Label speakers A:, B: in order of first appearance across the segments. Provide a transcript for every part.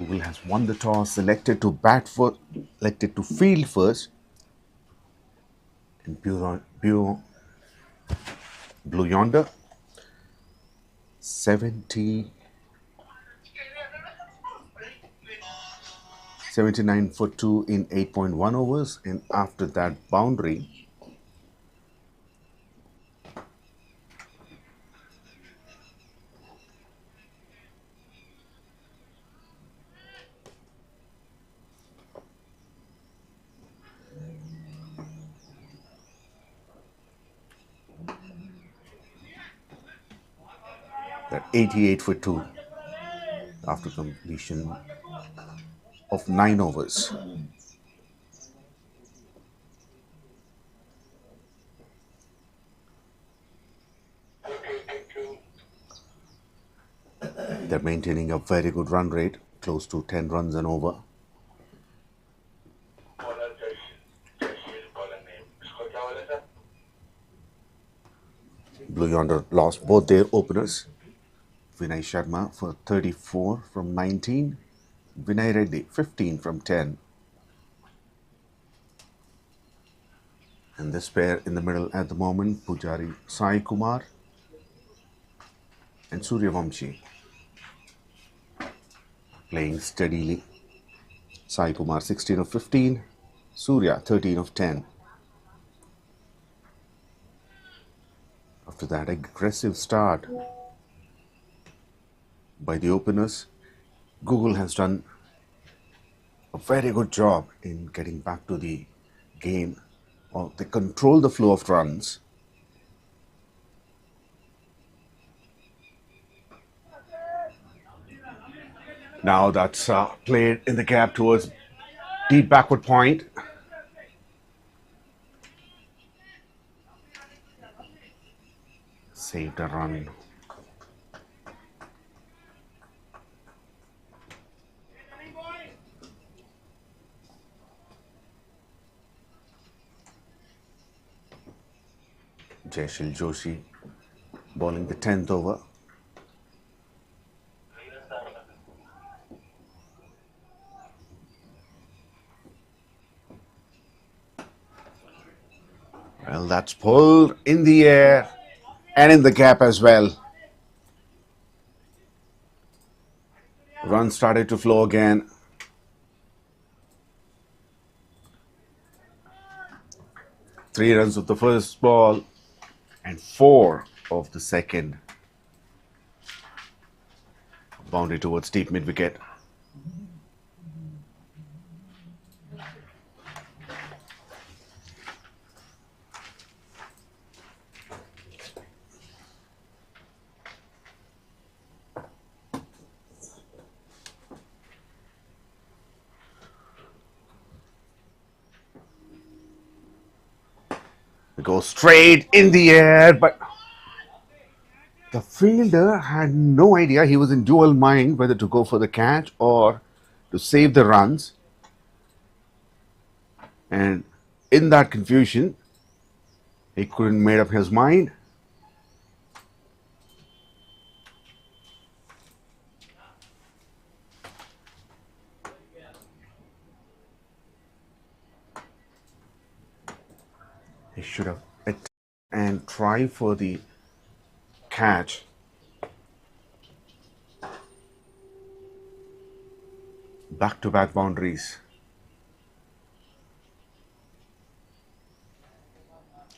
A: Google has won the toss, selected to bat first, elected to field first, and Blue Yonder 79 for 2 in 8.1 overs, and after that boundary, that 88 for 2 after completion of 9 overs. They're maintaining a very good run rate, close to 10 runs and over. Blue Yonder lost both their openers. 𝗬𝗫 Sharma for 34 from 19. Vinay Reddy 15 from 10. And this pair in the middle at the moment, Pujari Sai Kumar and Suryavanshi, playing steadily. Sai Kumar 16 of 15, Surya 13 of 10. After that aggressive start by the openers, Google has done a very good job in getting back to the game. They control the flow of runs. Now that's played in the gap towards deep backward point. Saved a run. Jaishil Joshi bowling the 10th over. Well, that's pulled in the air and in the gap as well. Run started to flow again. Three runs of the first ball and 4 of the second. Boundary towards deep mid wicket. It goes straight in the air, but the fielder had no idea. He was in dual mind whether to go for the catch or to save the runs. And in that confusion, he couldn't make up his mind. He should have attacked and tried for the catch. Back-to-back boundaries.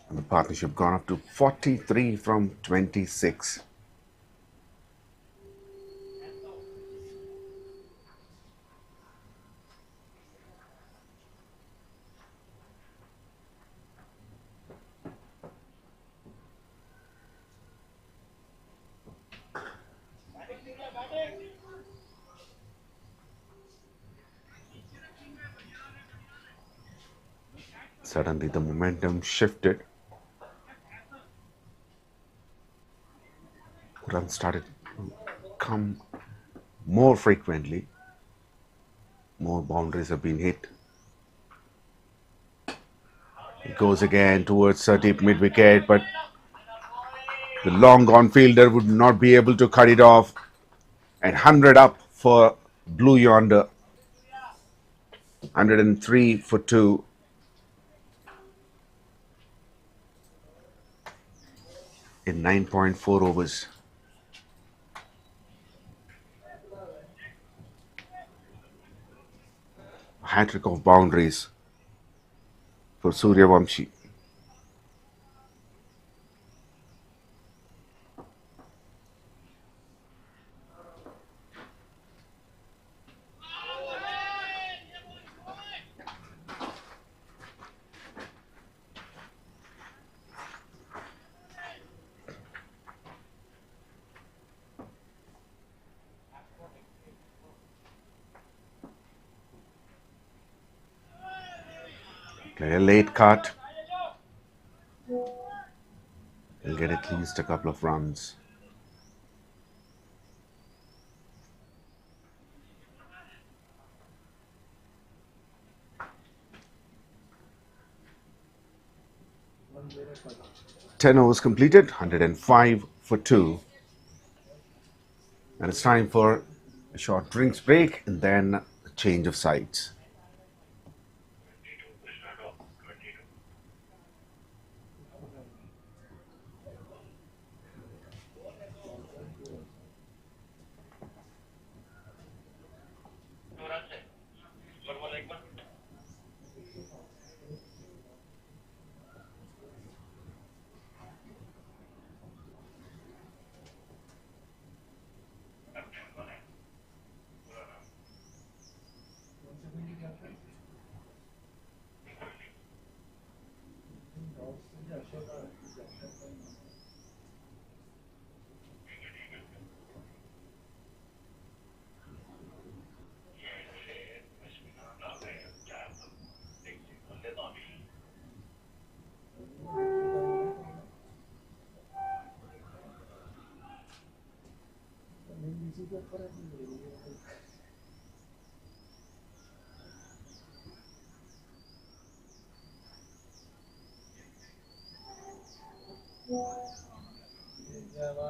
A: And the partnership gone up to 43 from 26. Suddenly the momentum shifted. Runs started to come more frequently. More boundaries have been hit. It goes again towards deep mid wicket, but the long gone fielder would not be able to cut it off. And 100 up for Blue Yonder, 103 for 2 in 9.4 overs. Hat-trick of boundaries for 𝗀𝗃𝗵𝗃. Play a late cut. He'll get at least a couple of runs. Ten overs completed, 105 for 2. And it's time for a short drinks break and then a change of sides.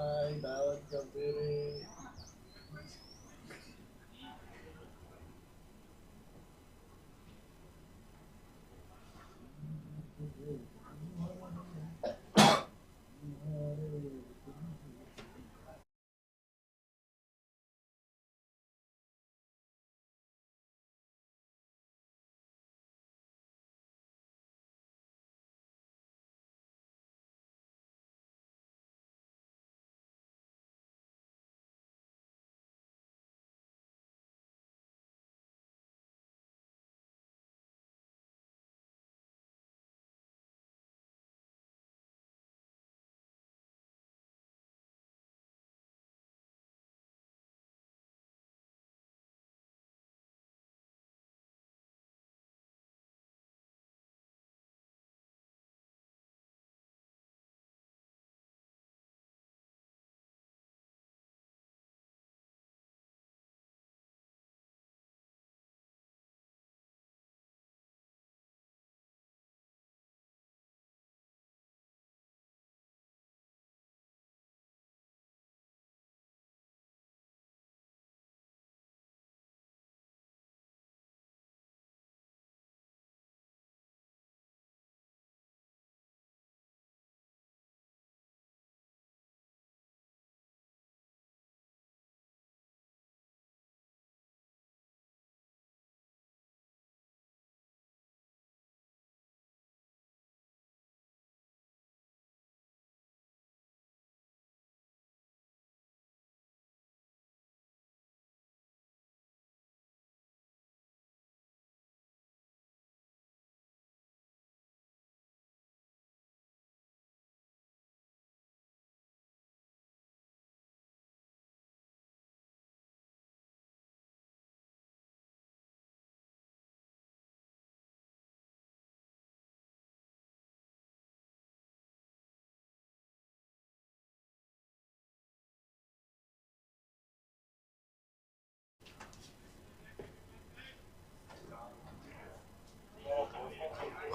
B: 𝗃𝗏𝗃𝗃𝗃.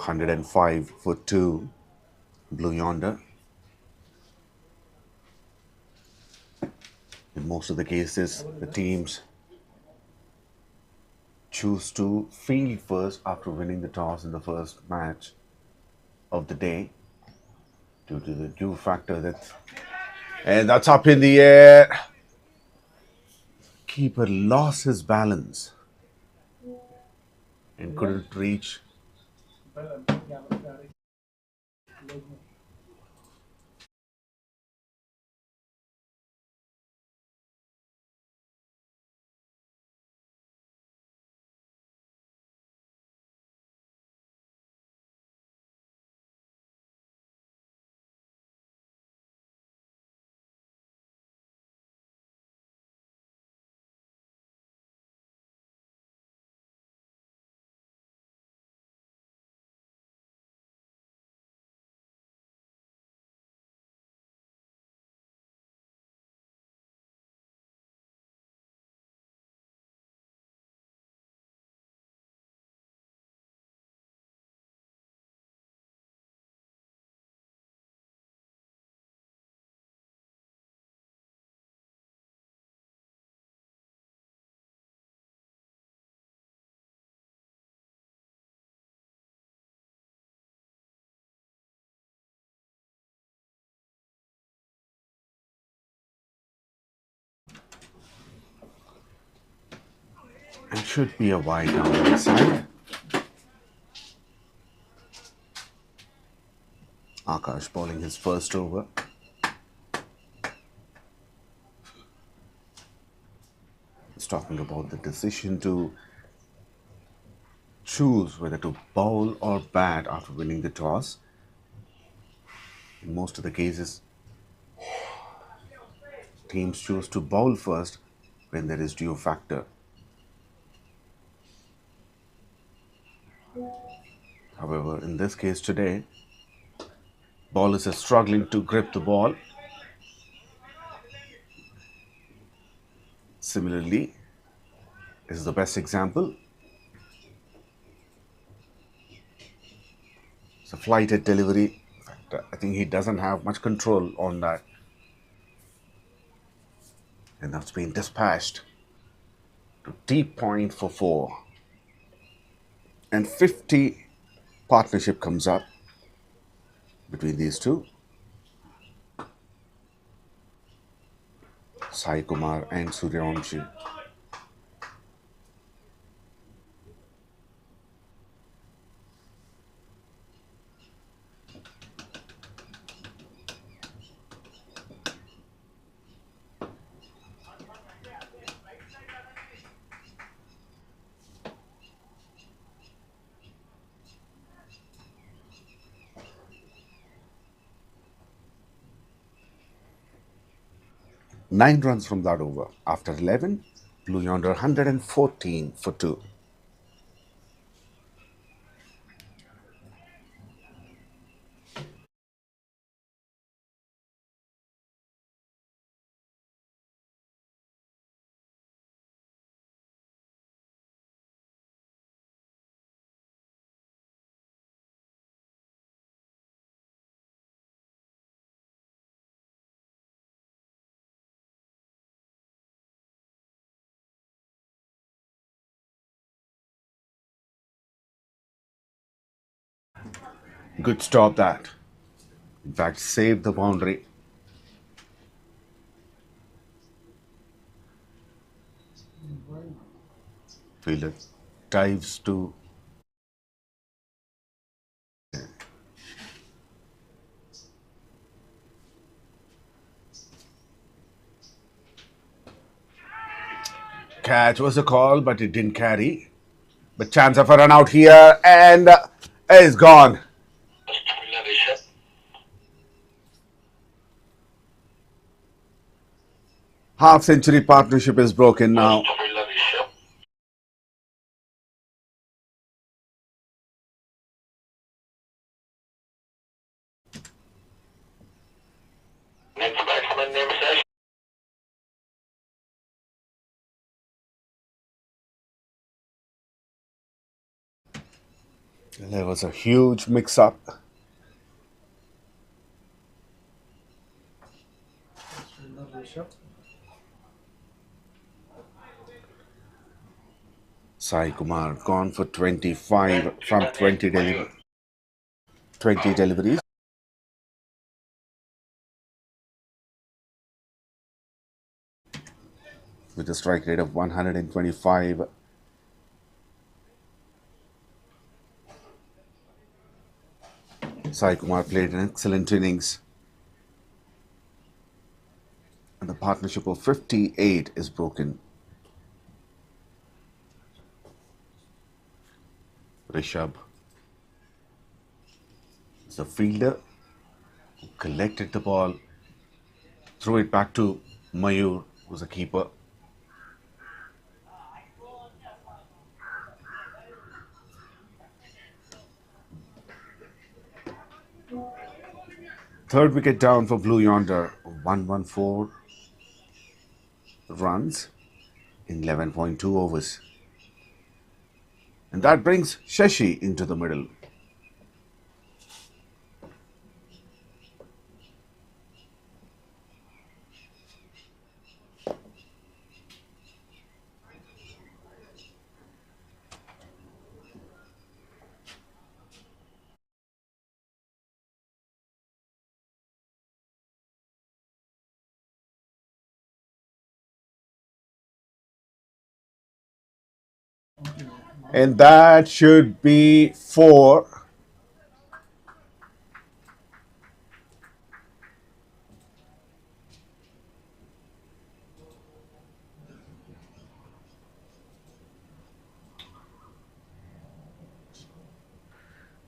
A: 105 for 2, Blue Yonder. In most of the cases, the teams choose to field first after winning the toss in the first match of the day due to the due factor that's up in the air. Keeper lost his balance and couldn't reach. And should be a wide down the side. Akash bowling his first over. He's talking about the decision to choose whether to bowl or bat after winning the toss. In most of the cases, teams choose to bowl first when there is due factor. However, in this case today, bowlers are struggling to grip the ball. Similarly, this is the best example. It's a flighted delivery. In fact, I think he doesn't have much control on that. And that's been dispatched to deep point for 4. And 50 partnership comes up between these two. Sai Kumar and Suryavanshi. Nine runs from that over. After 11, Blue Yonder 114 for 2. Good stop that. In fact, saved the boundary. Fielder dives to catch was a call, but it didn't carry. But chance of a run out here, and is gone. Half-century partnership is broken now. There was a huge mix-up. 𝗙𝗂𝗹𝗃 gone for 25 from 20 deliveries. With a strike rate of 125. 𝗙𝗂𝗹 played an excellent innings. And the partnership of 58 is broken. Rishabh is the fielder who collected the ball, threw it back to Mayur, who's a keeper. Third wicket down for Blue Yonder, 114 runs in 11.2 overs. And that brings 𝗀𝗁cy into the middle. And that should be 4.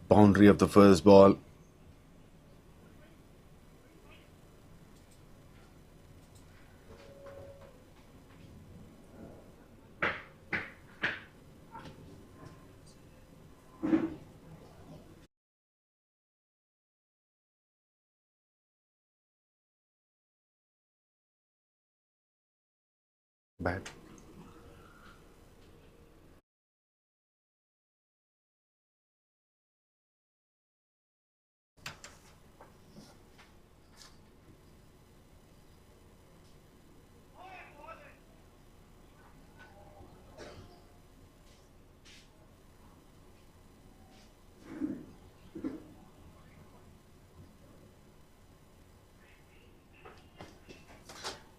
A: Boundary of the first ball. Bad.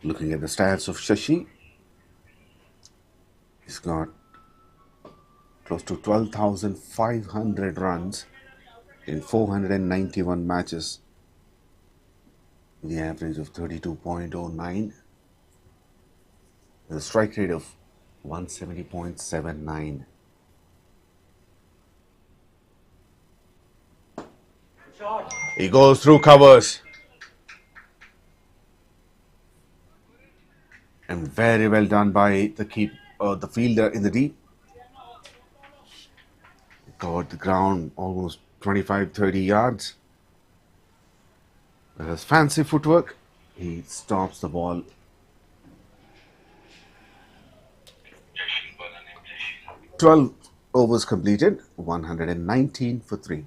A: Looking at the stats of 𝗀𝗁cy, he's got close to 12,500 runs in 491 matches, the average of 32.09, the strike rate of 170.79. He goes through covers. And very well done by the fielder in the deep. He covered the ground almost 25-30 yards. With his fancy footwork, he stops the ball. 𝗀 overs completed, 119 for 3.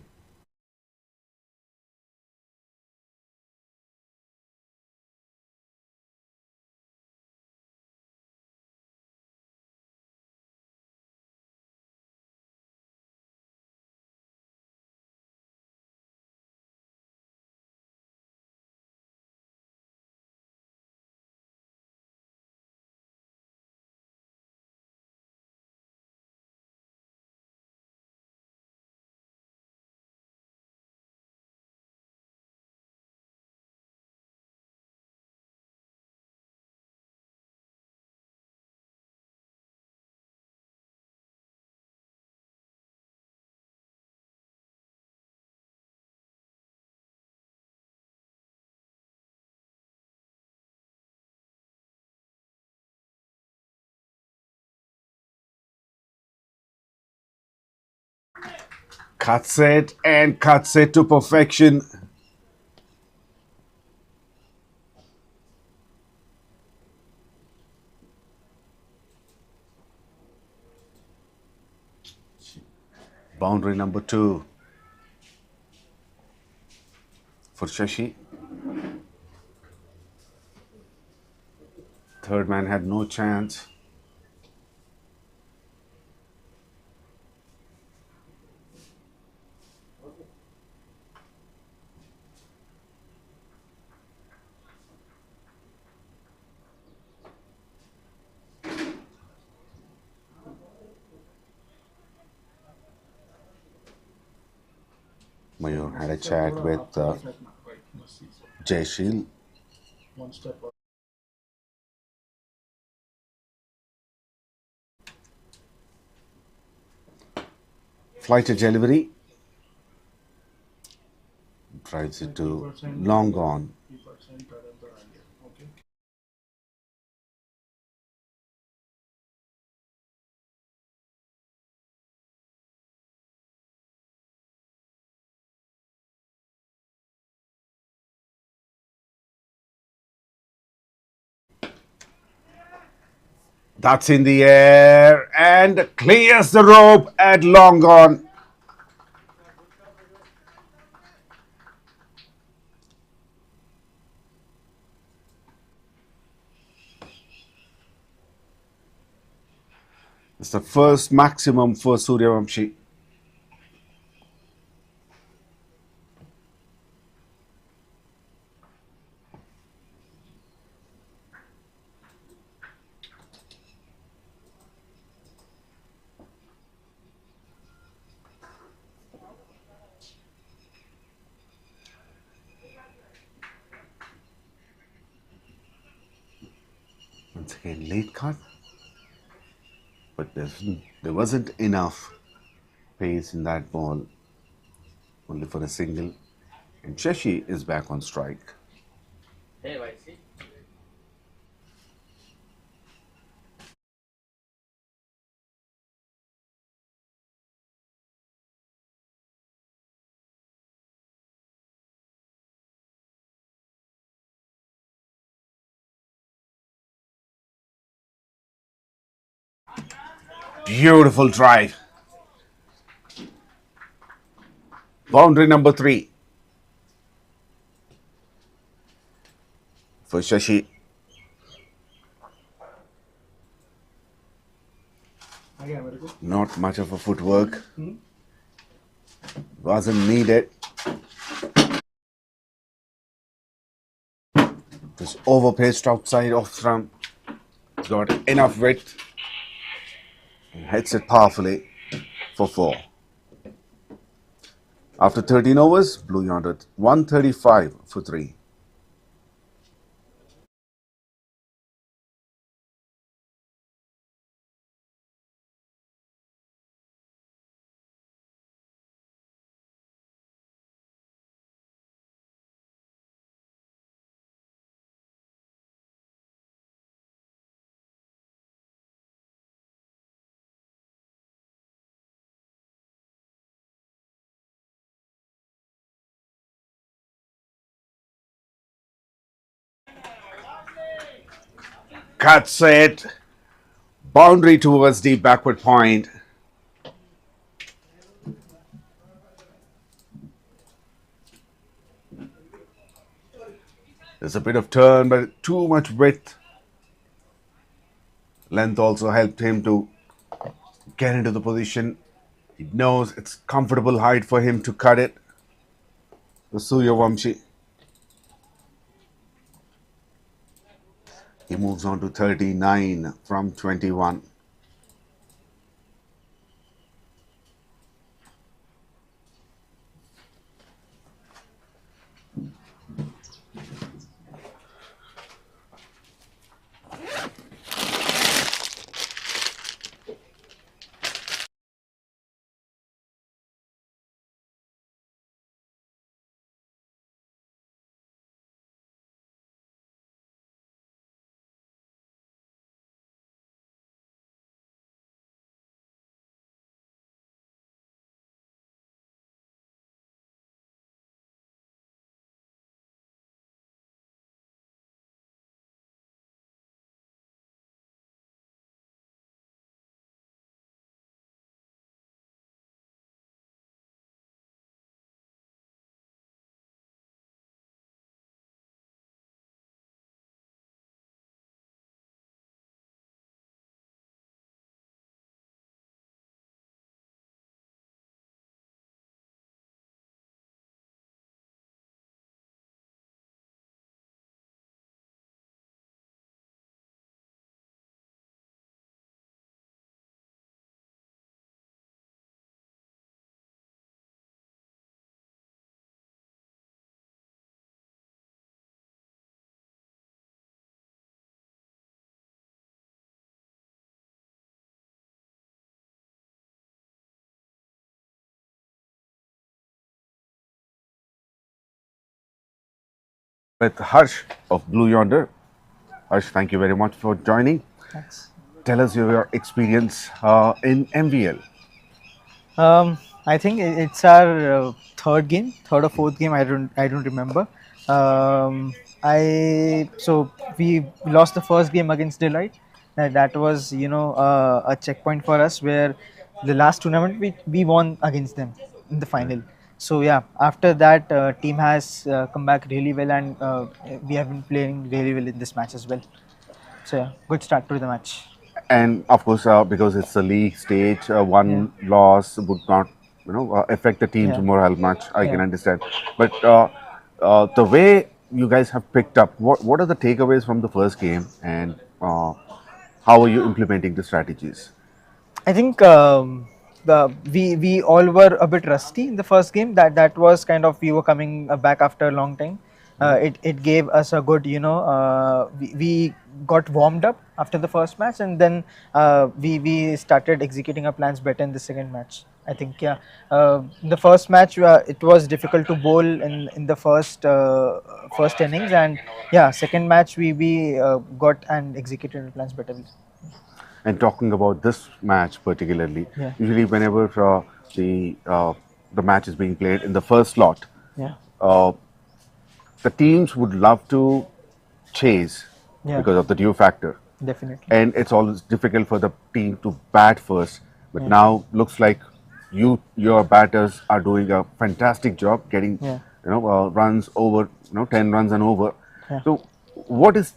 A: Cuts it and cuts it to perfection. Boundary number 2 for 𝗀𝗁cy. Third man had no chance. Mayur had a chat with Jayashil. Flight to delivery. Drives it to long on. That's in the air and clears the rope at long on. It's the first maximum for 𝗬𝗃𝗵𝗃𝗃. Once again, late cut, but there wasn't enough pace in that ball, only for a single. And 𝗬𝗁 is back on strike.
B: 𝗬𝗁𝗃.
A: Beautiful drive. Boundary number 3 for 𝗀𝗁. Not much of a footwork. Wasn't needed. Just overpaced outside off stump. Got enough width. And hits it powerfully for 4. After 13 overs, Blue Yonder 135 for 3. Cuts it. Boundary towards the backward point. There's a bit of turn, but too much width. Length also helped him to get into the position. He knows it's comfortable height for him to cut it. The 𝗬𝗃𝗵𝗃𝗃. He moves on to 39 from 21. with Harsh of Blue Yonder. Harsh, thank you very much for joining.
C: Thanks.
A: Tell us your experience in MVL.
C: I think it's our third or fourth game. I don't remember. So we lost the first game against Deloitte. That was a checkpoint for us where the last tournament we won against them in the final. So yeah, after that team has come back really well, and we have been playing really well in this match as well. So yeah, good start to the match.
A: And of course, because it's a league stage,
C: Yeah,
A: one loss would not, affect the team's
C: yeah,
A: morale much. I can
C: yeah.
A: understand, but the way you guys have picked up, what are the takeaways from the first game, and how are you implementing the strategies?
C: I think we all were a bit rusty in the first game. That was kind of, we were coming back after a long time. It gave us a good, we got warmed up after the first match, and then we started executing our plans better in the second match. I think, yeah. The first match, it was difficult to bowl in the first innings, and yeah, second match we got and executed our plans better.
A: And talking about this match particularly,
C: Yeah,
A: usually whenever the uh, the match is being played in the first slot,
C: yeah,
A: uh, the teams would love to chase
C: yeah.
A: because of the due factor,
C: Definitely.
A: and it's always difficult for the team to bat first. But
C: Yeah.
A: now looks like your batters are doing a fantastic job getting
C: Yeah.
A: runs over 10 runs and over.
C: Yeah.
A: So what is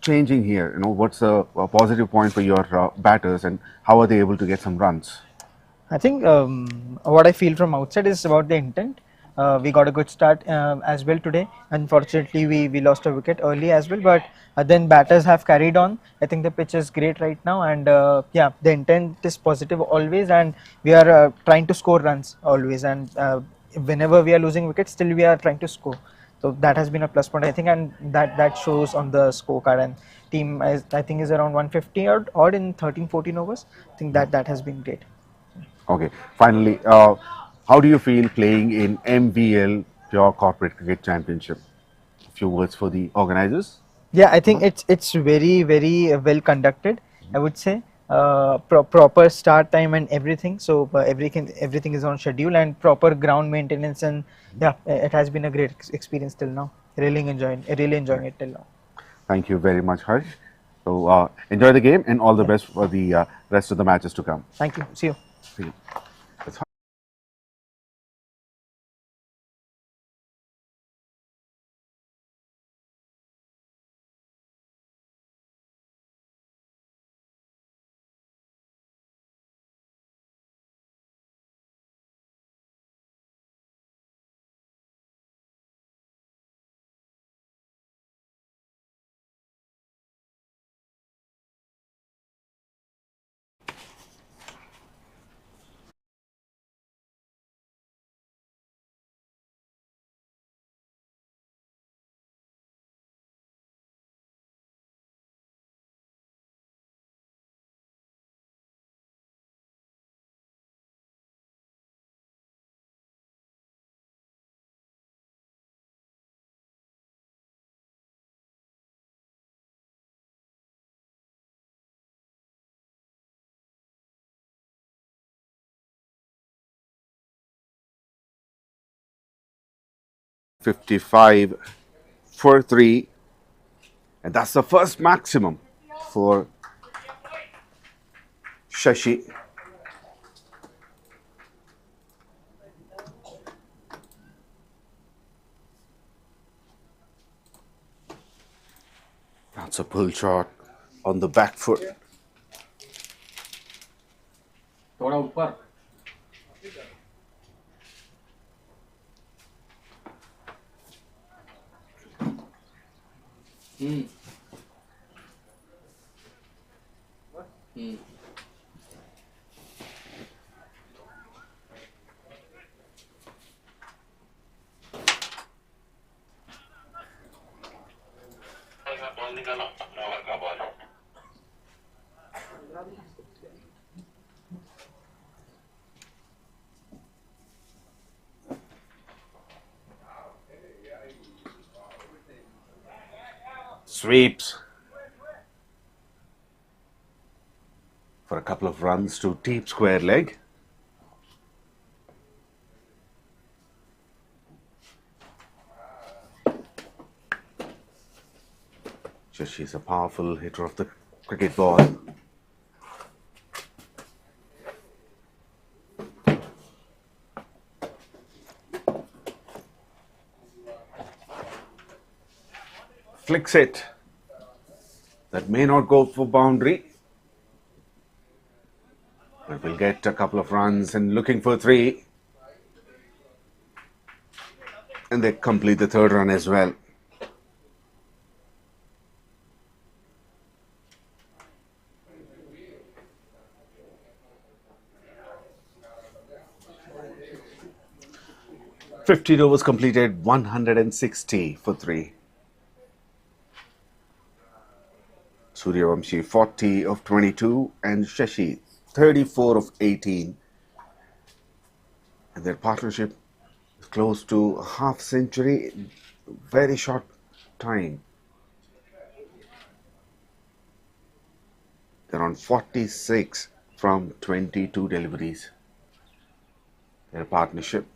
A: changing here? What's a positive point for your batters, and how are they able to get some runs?
C: I think what I feel from outside is about the intent. We got a good start as well today. Unfortunately, we lost a wicket early as well, but then batters have carried on. I think the pitch is great right now, and yeah, the intent is positive always, and we are trying to score runs always. And whenever we are losing wickets, still we are trying to score. So that has been a plus point, I think, and that shows on the scorecard. And team, I think, is around 150 odd in 13-14 overs. I think that has been great.
A: Okay. Finally, how do you feel playing in MVL, Pure Corporate Cricket Championship? A few words for the organizers.
C: Yeah, I think it's very well conducted. I would say proper start time and everything. So everything is on schedule, and proper ground maintenance, and yeah, it has been a great experience till now. Really enjoying it till now.
A: Thank you very much, Harsh. So enjoy the game, and all the best for the rest of the matches to come.
C: Thank you. See you.
A: See you. That's 𝗵55 for 3, and that's the first maximum for Shashi. That's a pull shot on the back foot.
B: थोड़ा ऊपर हम्म हम्म
A: sweeps for a couple of runs to deep square leg. She's a powerful hitter of the cricket ball. Flicks it. That may not go for boundary, but we'll get a couple of runs and looking for 3. And they complete the 3rd run as well. '50 overs completed, 160 for 3. 𝗬𝗃𝗹𝗆 40 of 22 and 𝗀̱̈ci 34 of 18. And their partnership is close to a half century in very short time. They're on 46 from 22 deliveries. Their partnership.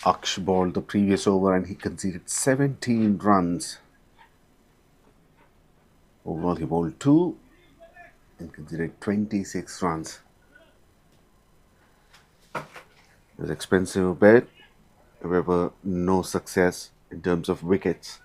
A: Aksh bowled the previous over and he conceded 17 runs. Overall, he bowled 2 and conceded 26 runs. It was an expensive bet. However, no success in terms of wickets.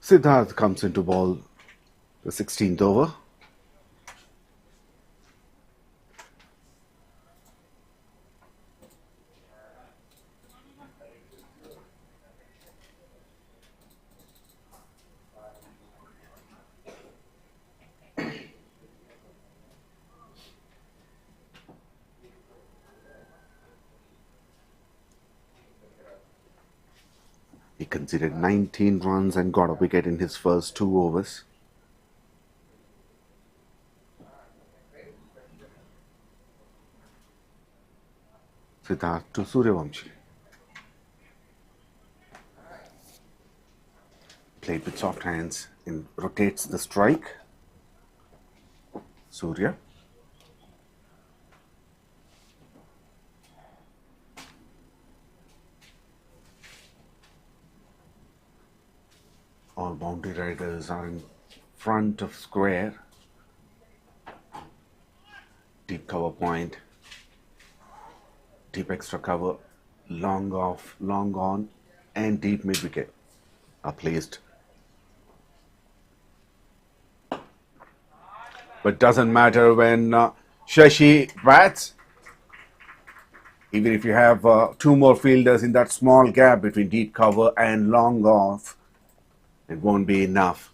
A: Siddharth comes into ball the 16th over. He conceded 19 runs and got a wicket in his first 2 overs. Siddharth to 𝗬𝗃𝗹𝗆. Played with soft hands and rotates the strike. Surya. All boundary riders are in front of square. Deep cover point. Deep extra cover. Long off, long on and deep mid wicket are placed. But doesn't matter when 𝗀̱ci bats. Even if you have 2 more fielders in that small gap between deep cover and long off, it won't be enough.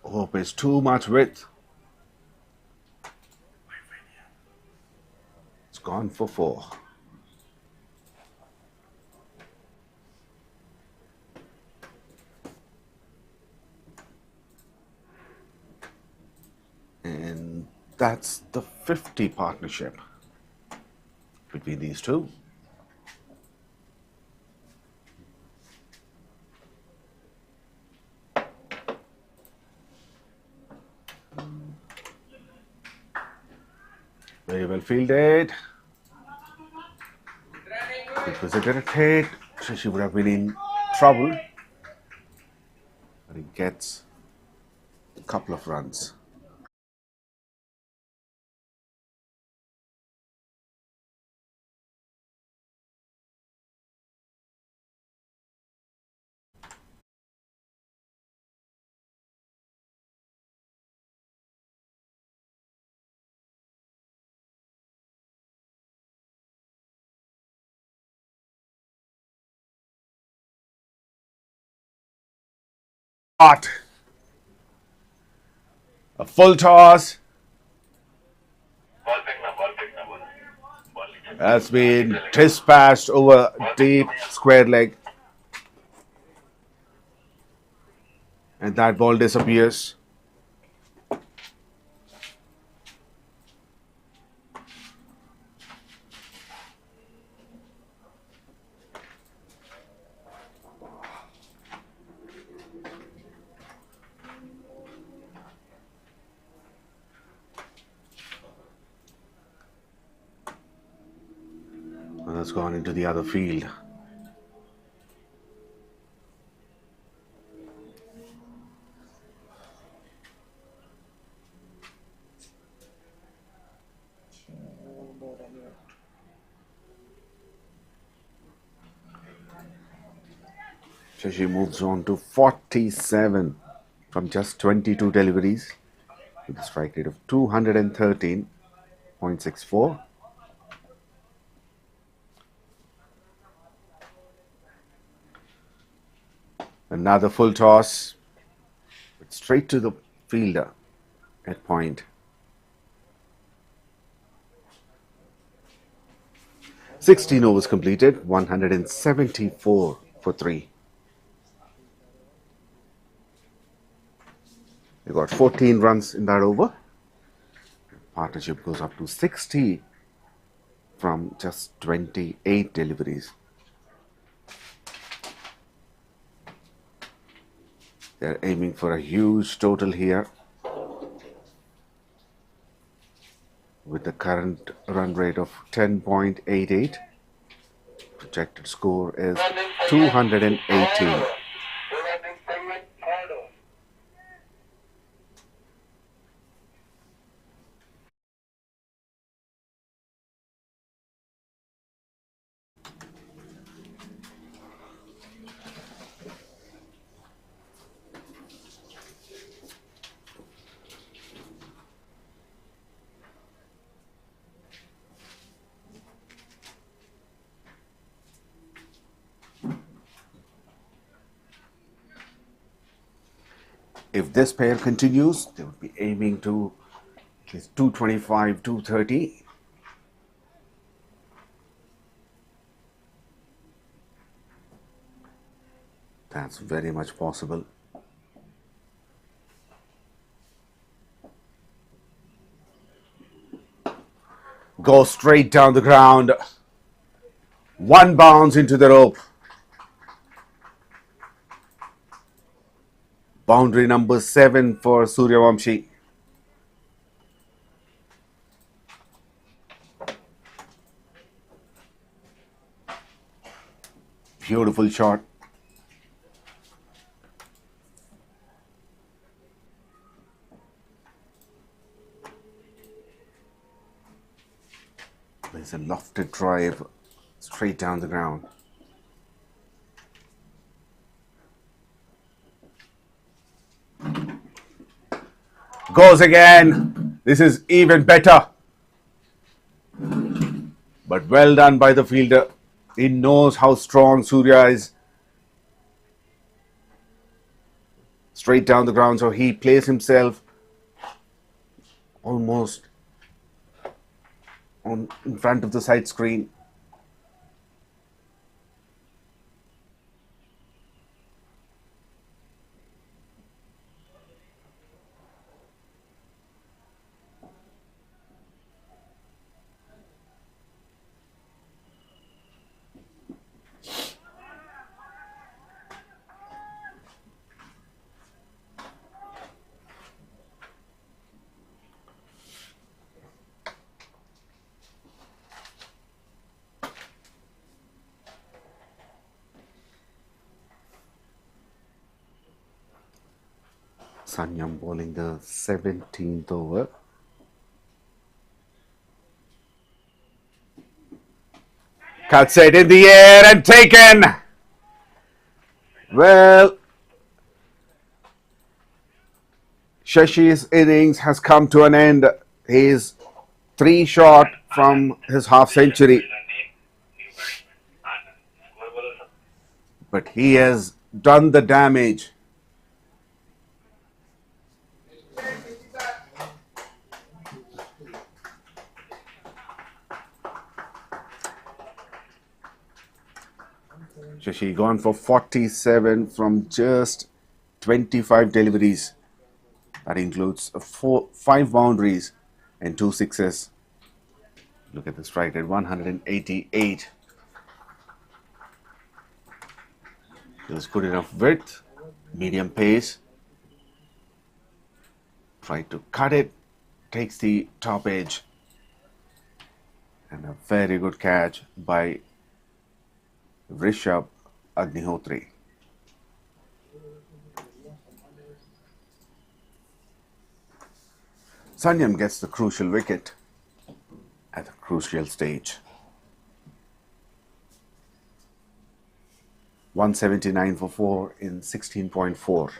A: Hope is too much width. It's gone for 4. That's the 50 partnership between these two. Very well fielded. It was a direct hit. She would have been in trouble. But he gets a couple of runs. A full toss has been dispatched over deep square leg, and that ball disappears. And that's gone into the other field. So she moves on to 47 from just 22 deliveries with a strike rate of 213.64. Another full toss, but straight to the fielder at point. 16 overs completed, 174 for 3. They got 14 runs in that over. Partnership goes up to 60 from just 28 deliveries. They're aiming for a huge total here. With the current run rate of 10.88, projected score is 218. If this pair continues, they would be aiming to at least 225, 230. That's very much possible. Go straight down the ground. One bounce into the rope. Boundary number 7 for 𝗀𝗃𝗵𝗃. Beautiful shot. There's a lofted drive straight down the ground. Goes again. This is even better. But well done by the fielder. He knows how strong Surya is. Straight down the ground, so he plays himself almost in front of the side screen. Sanyam bowling the 17th over. Cuts it in the air and taken. Well, Shashi's innings has come to an end. He's 3 short from his half century. But he has done the damage. Shashi gone for 47 from just 25 deliveries. That includes 5 boundaries and 2 sixes. Look at the strike at 188. There's good enough width, medium pace. Tried to cut it, takes the top edge. And a very good catch by 𝗏𝗏𝗔𝗏. Sanyam gets the crucial wicket at a crucial stage. 179 for 4 in 16.4.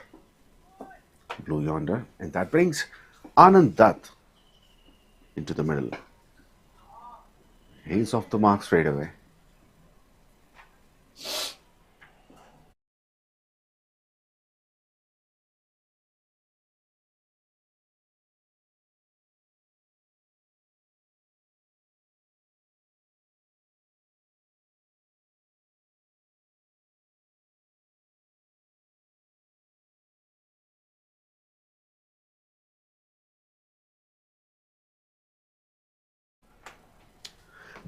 A: Blue Yonder, and that brings Anand Dutt into the middle. He's off the mark straight away.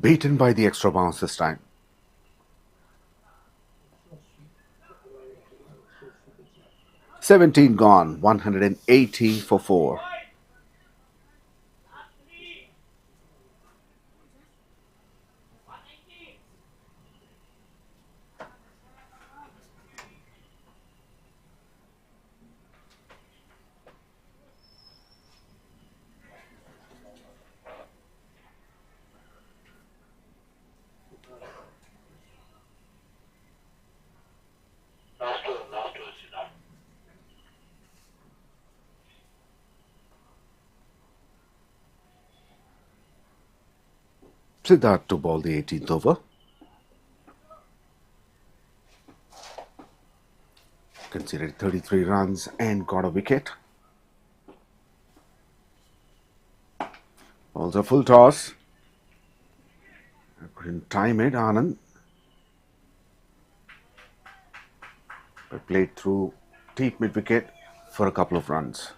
A: Beaten by the extra bounce this time. '17 gone, 180 for 4. Siddharth to bowl the 18th over. Conceded 33 runs and got a wicket. Bowls a full toss. I couldn't time it, Anand. But played through deep mid wicket for a couple of runs.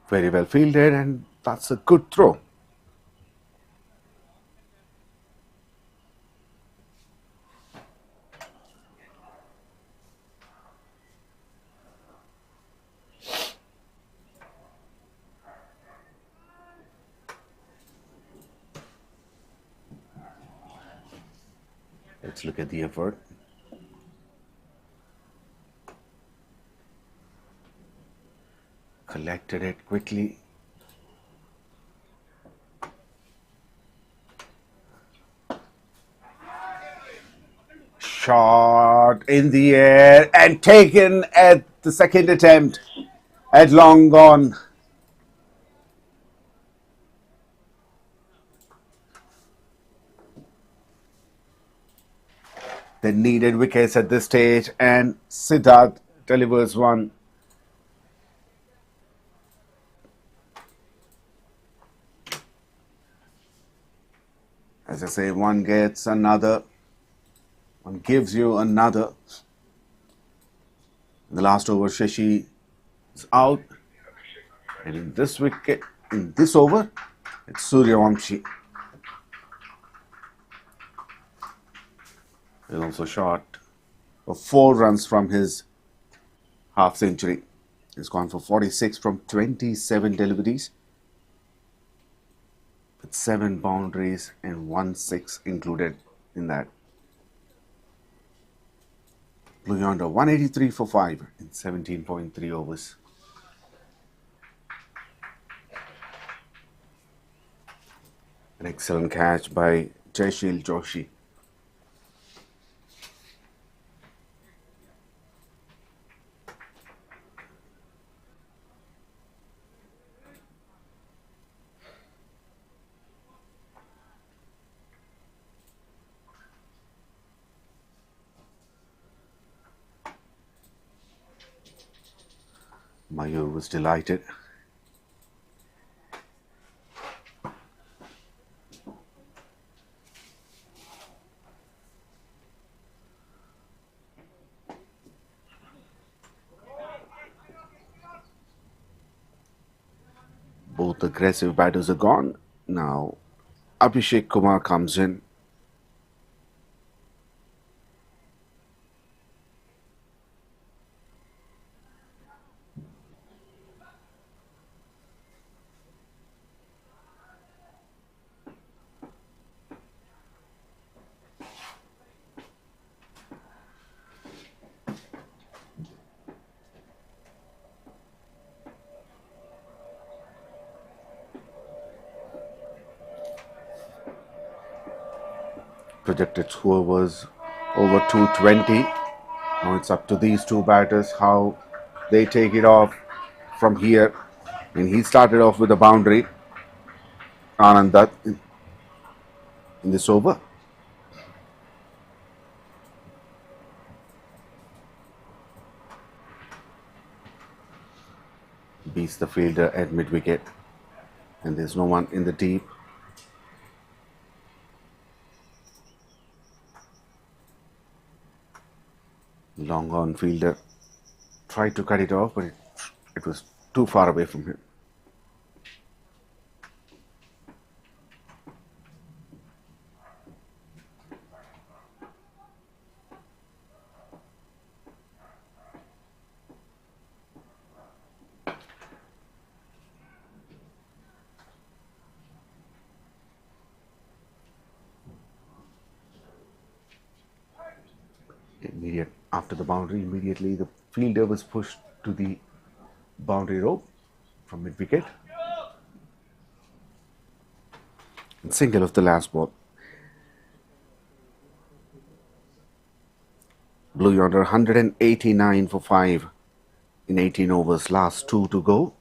A: Very well fielded, and that's a good throw. Let's look at the effort. Collected it quickly. Shot in the air and taken at the second attempt at long gone. They needed wickets at this stage, and Siddharth delivers one. As I say, one gets another, one gives you another. In the last over, 𝗍𝗁 is out, and in this wicket, in this over, it's 𝗬𝗃𝗵𝗃. He's also short of 4 runs from his half century. He's gone for 46 from 27 deliveries, with 7 boundaries and 1 6 included in that. Blue Yonder 183 for 5 in 17.3 overs. An excellent catch by Jayasheel Joshi. Mayur was delighted. Both aggressive batters are gone. Now Abhishek Kumar comes in. Projected score was over 220. Now it's up to these two batters how they take it off from here. And he started off with a boundary, Anand Dutt, in this over. Beats the fielder at mid-wicket, and there's no one in the deep. Long on fielder tried to cut it off, but it was too far away from him. After the boundary, immediately the fielder was pushed to the boundary rope from mid-wicket. And single of the last ball. Blue Yonder 189 for 5 in 18 overs, last 2 to go.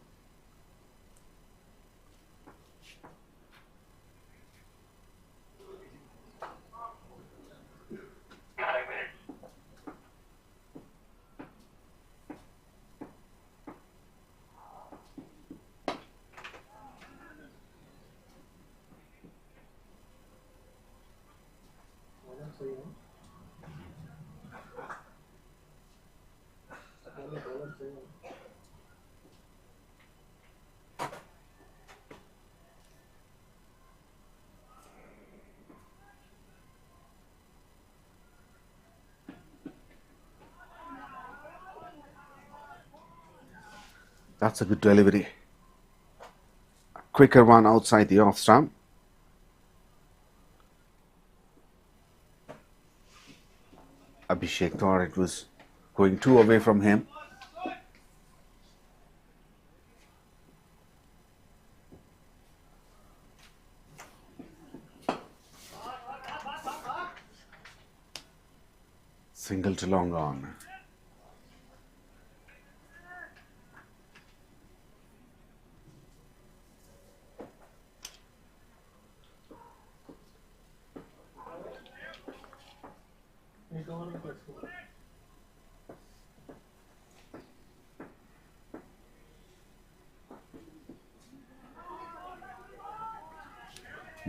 A: That's a good delivery. A quicker one outside the off stump. Abhishek thought it was going too away from him. Single to long on.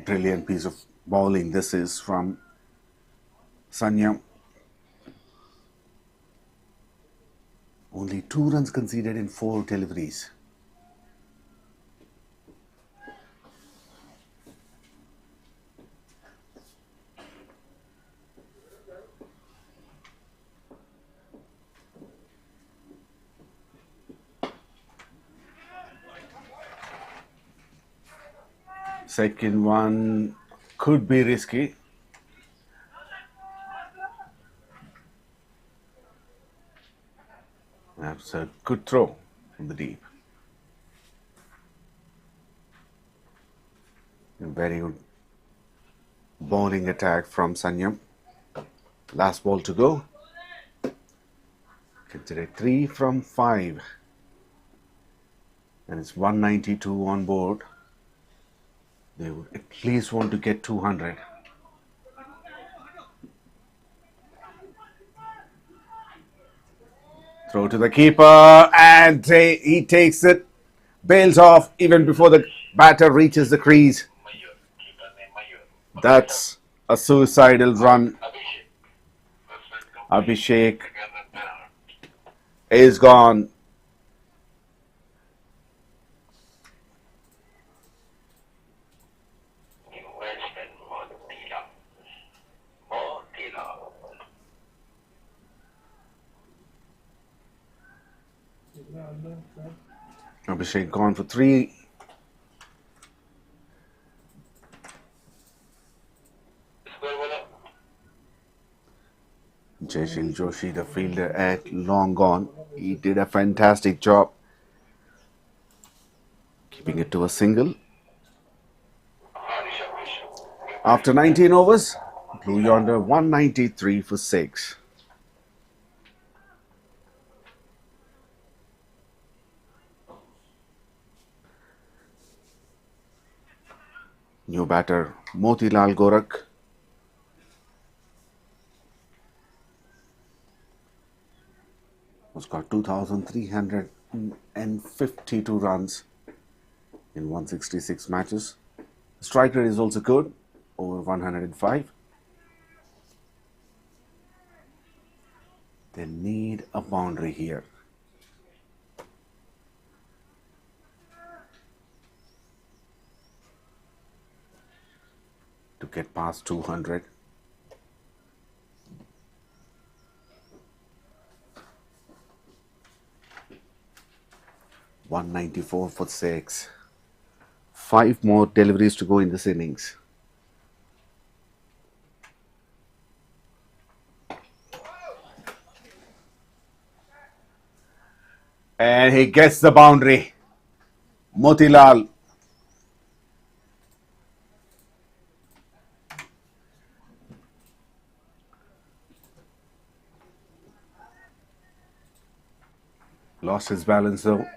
A: Brilliant piece of bowling this is from Sanyam. Only 2 runs conceded in 4 deliveries. Second one could be risky. That's a good throw from the deep. A very good bowling attack from Sanyam. Last ball to go. Consider 3 from 5. And it's 192 on board. They would at least want to get 200. Throw to the keeper, and he takes it, bails off even before the batter reaches the crease. That's a suicidal run. Abhishek is gone. Abhishek gone for 3. Jayashil Joshi, the fielder, at long gone. He did a fantastic job keeping it to a single. After 19 overs, Blue Yonder 193 for 6. New batter Motilal Gorak. Has got 2,352 runs in 166 matches. Strike rate is also good, over 105. They need a boundary here. To get past 200. $194 for 6. 5 more deliveries to go in this innings. And he gets the boundary. Motilal. Lost his balance though.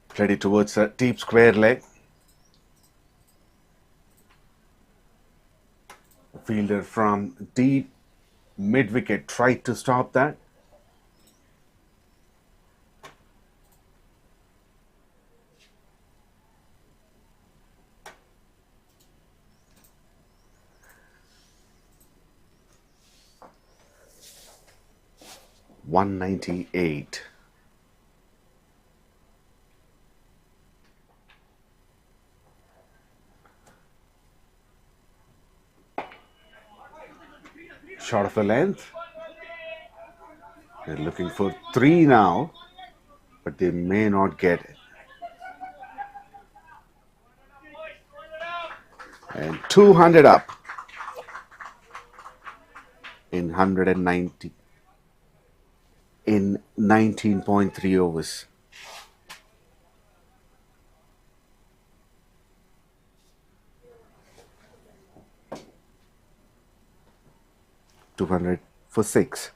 A: Played it towards a deep square leg. The fielder from deep mid wicket tried to stop that. $198. Short of the length. They're looking for 3 now, but they may not get it. And 200 up in 190 in 19.3 overs. $200 for 6.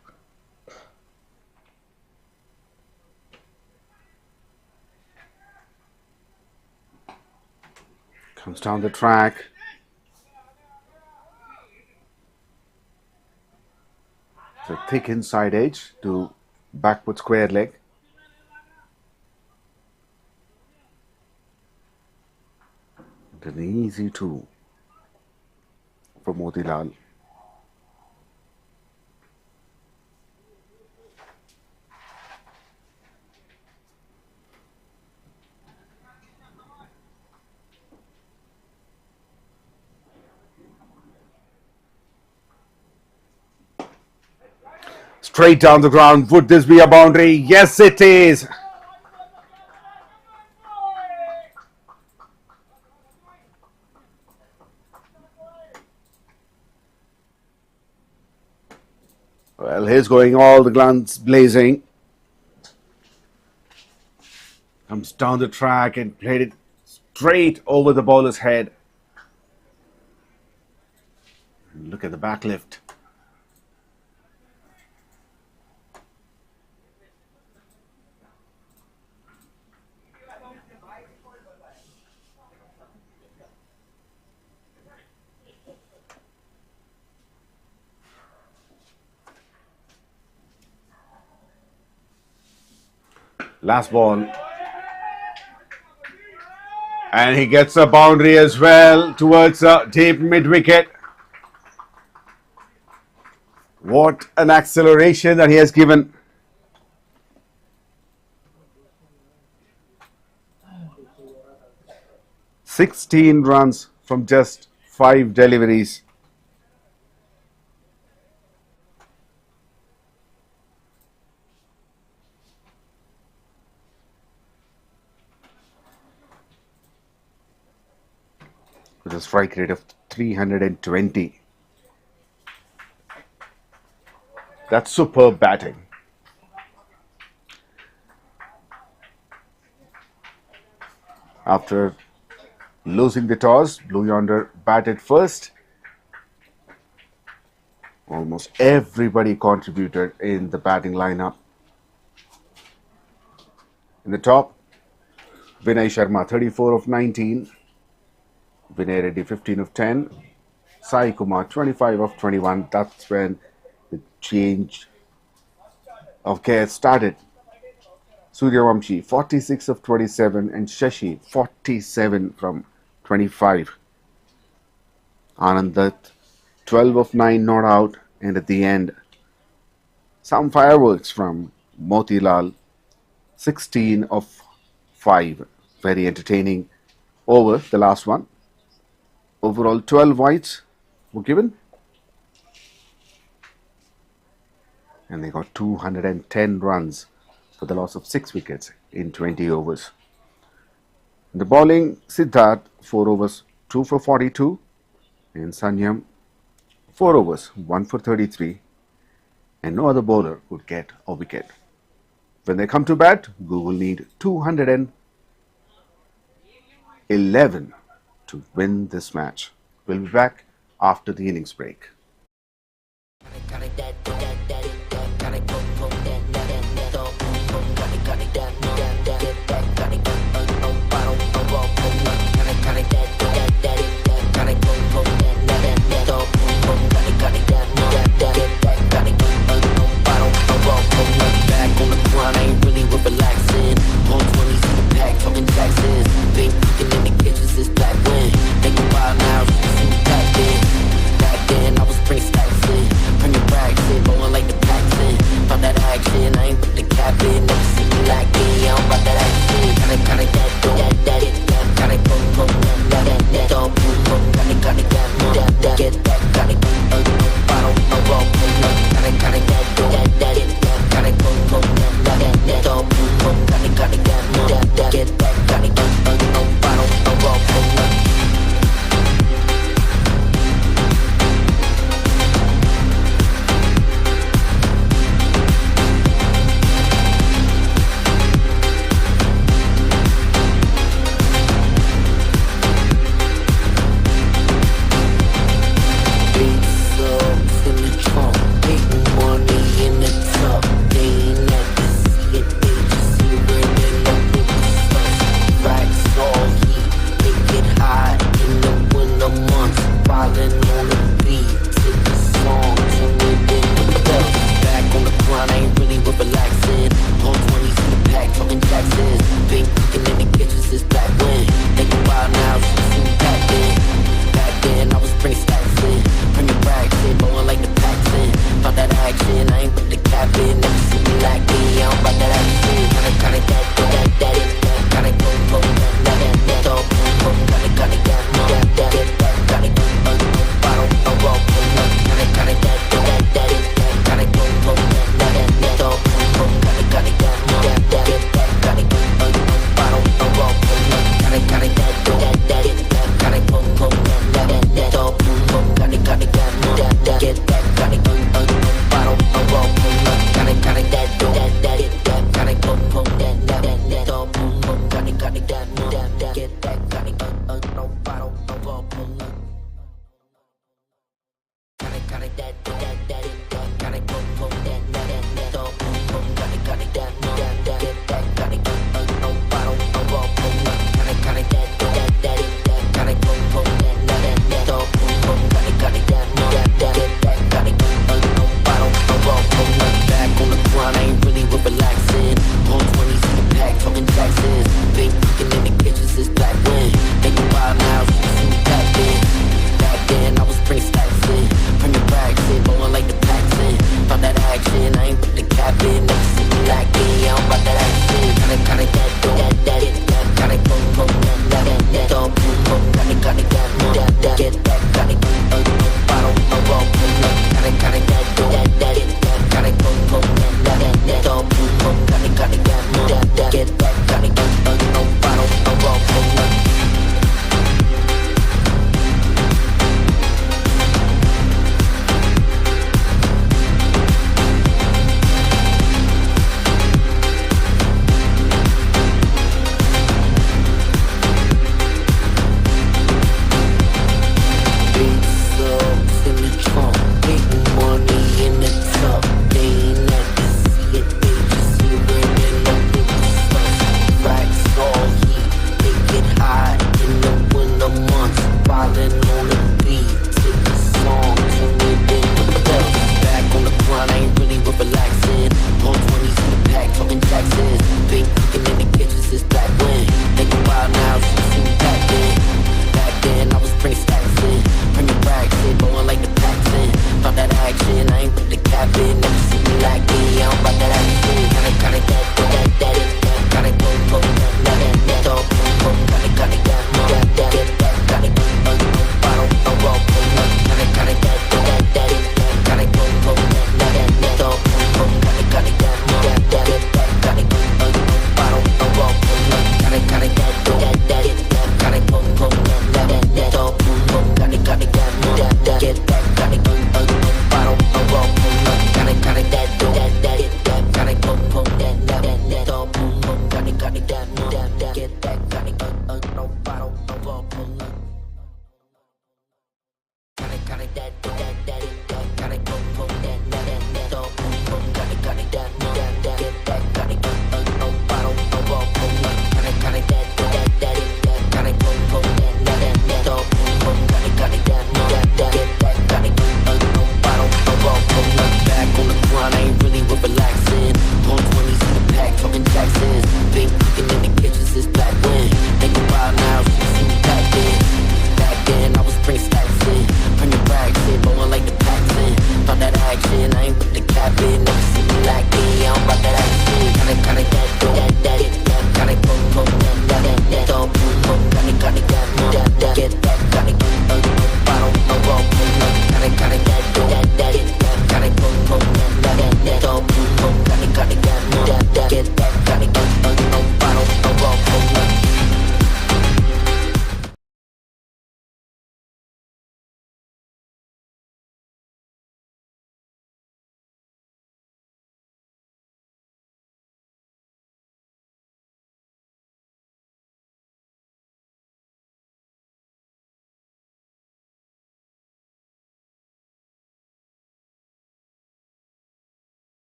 A: Comes down the track. It's a thick inside edge to backward square leg. And an easy 2 for Motilal. straight down the ground. Would this be a boundary? Yes, it is. Well, he's going all the guns blazing. Comes down the track and played it straight over the bowler's head. And look at the back lift. Last ball. And he gets a boundary as well towards a deep mid-wicket. What an acceleration that he has given. "16 runs from just 5 deliveries. With a strike rate of 320. That's superb batting. After losing the toss, Blue Yonder batted first. Almost everybody contributed in the batting lineup. In the top, Vinay Sharma 34 of 19. Vinay Reddy 15 of 10, Sai Kumar 25 of 21. That's when the change of gears started. Suryavanshi 46 of 27 and Shashi 47 from 25. Anand Dutt 12 of 9 not out, and at the end some fireworks from Motilal 16 of 5. Very entertaining over the last one. Overall 12 wides were given, and they got 210 runs for the loss of 6 wickets in 20 overs. In the bowling, Siddharth 4 overs 2 for 42, and Sanyam 4 overs 1 for 33, and no other bowler could get a wicket. When they come to bat, Google need 211 to win this match. We'll be back after the innings break. Bring stacks in, bring your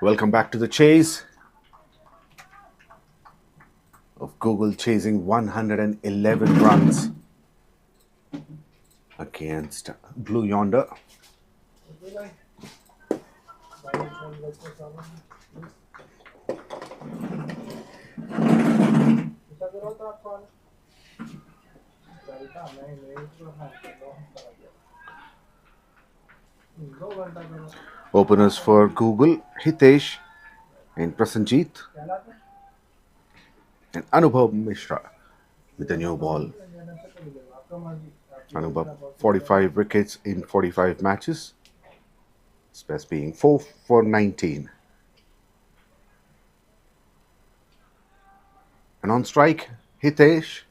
A: Welcome back to the chase of Google chasing 111 runs against Blue Yonder. Openers for Google, Hitesh and Prasenjit, and Anubhav Mishra with a new ball. Anubhav 45 wickets in 45 matches, his best being 4 for 19. And on strike, Hitesh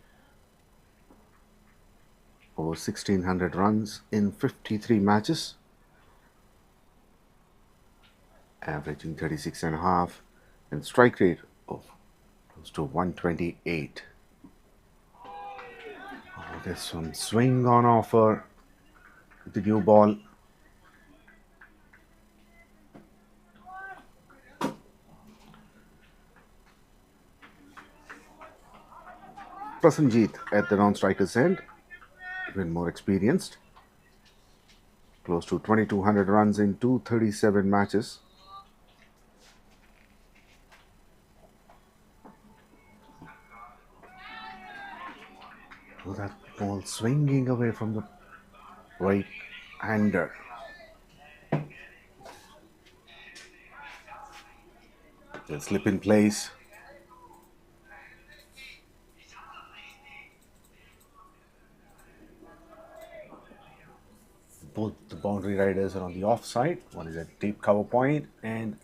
A: over 1600 runs in 53 matches, averaging 36.5 and strike rate of close to 128. Oh, there's some swing on offer with the new ball. Prasenjit at the non-striker's end, even more experienced. Close to 2200 runs in 237 matches. Oh, that ball swinging away from the right-hander. They'll slip in place. Both the boundary riders are on the offside. One is at deep cover point and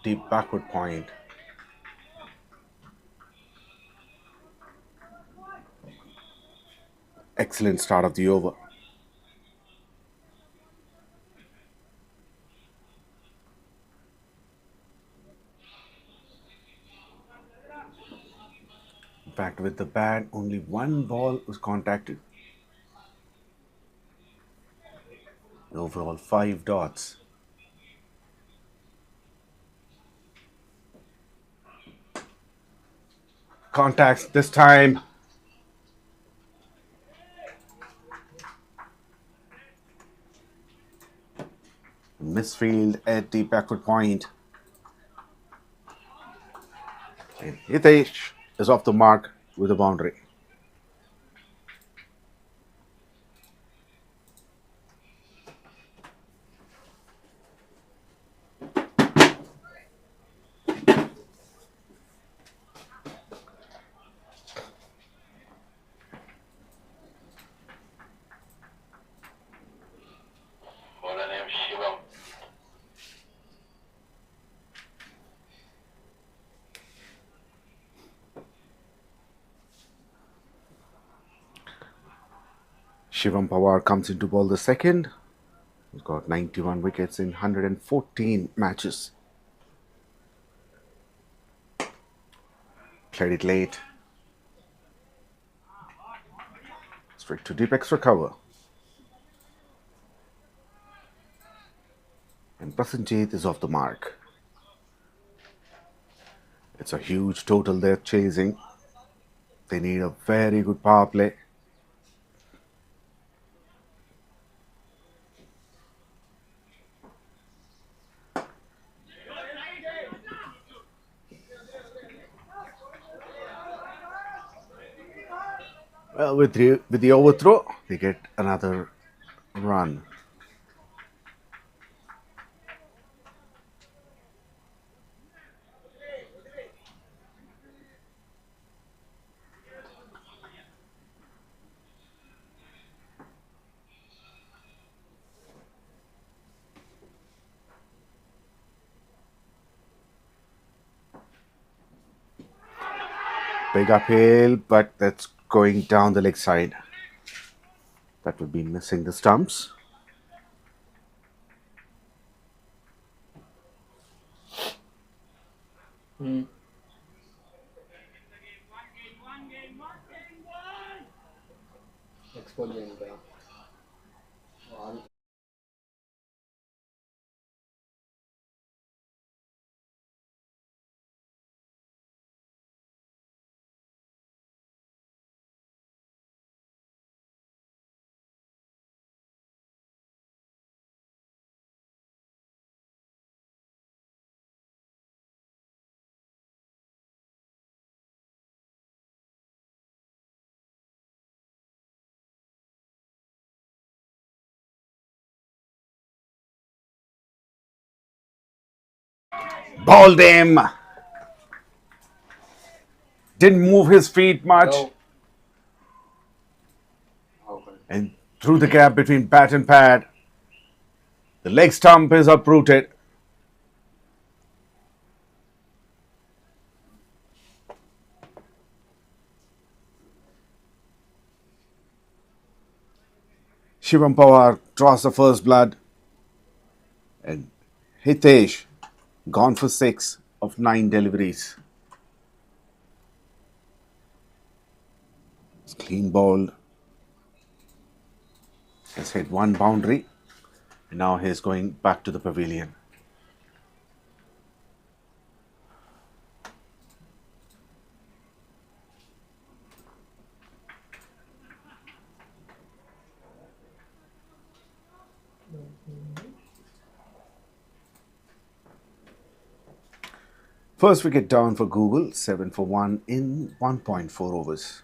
A: deep backward point. Excellent start of the over. In fact, with the bat, only one ball was contacted. Overall, 5 dots. Contacts this time. Misfield at the backward point. And Hitesh is off the mark with a boundary. 𝗬𝗵𝗃𝗃 comes into ball the second. He's got 91 wickets in 114 matches. Played it late. Straight to deep extra cover. And Prasenjit is off the mark. It's a huge total they're chasing. They need a very good power play. Well, with the overthrow, they get another run. Big uphill, but that's going down the leg side. That would be missing the stumps. Balled him. Didn't move his feet much.
B: No. Okay.
A: And through the gap between bat and pad, the leg stump is uprooted. Shivam Pawar draws the first blood. And Hitesh gone for 6 of 9 deliveries. It's clean bowled. Has hit one boundary. And now he's going back to the pavilion. First wicket down for Google, 7 for 1 in 1.4 overs.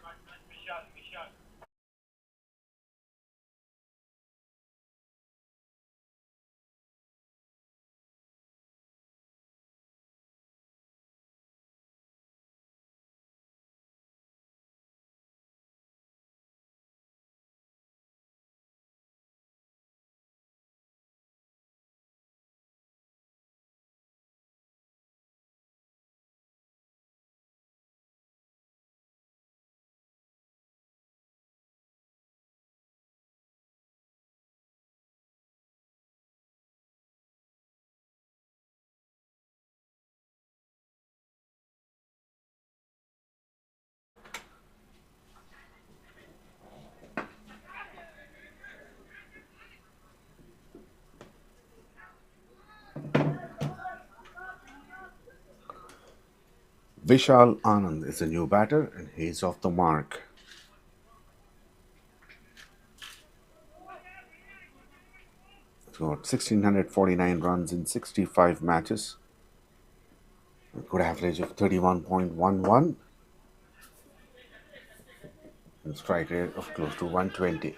A: Vishal Anand is the new batter and he's off the mark. He's got 1,649 runs in 65 matches. A good average of 31.11 and strike rate of close to 120.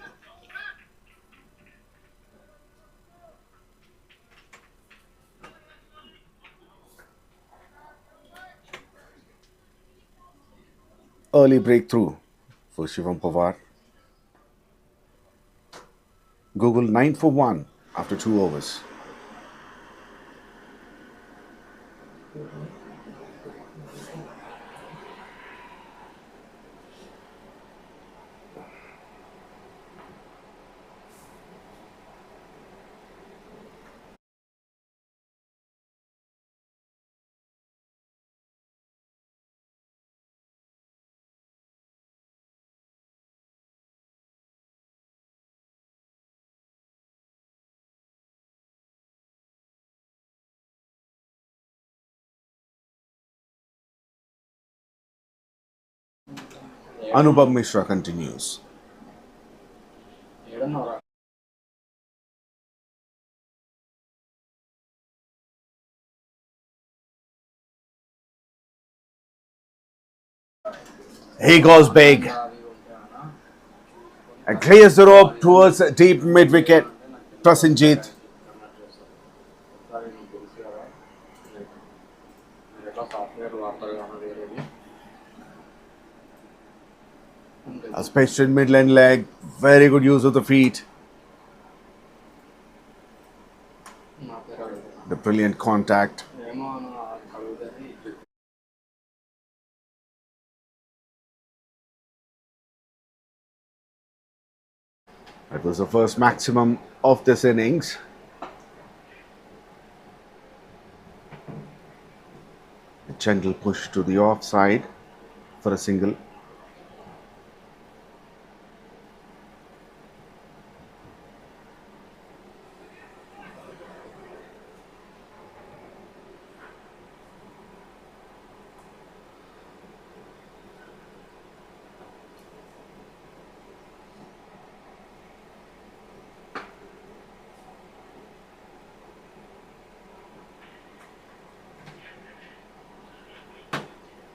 A: Early breakthrough for Shivam Pawar. Google 9 for 1 after 2 overs. Anubhav Mishra continues. He goes big and clears the rope towards deep mid wicket. Prasenjit. A pitched in midland leg. Very good use of the feet. The brilliant contact. That was the first maximum of this innings. A gentle push to the offside for a single.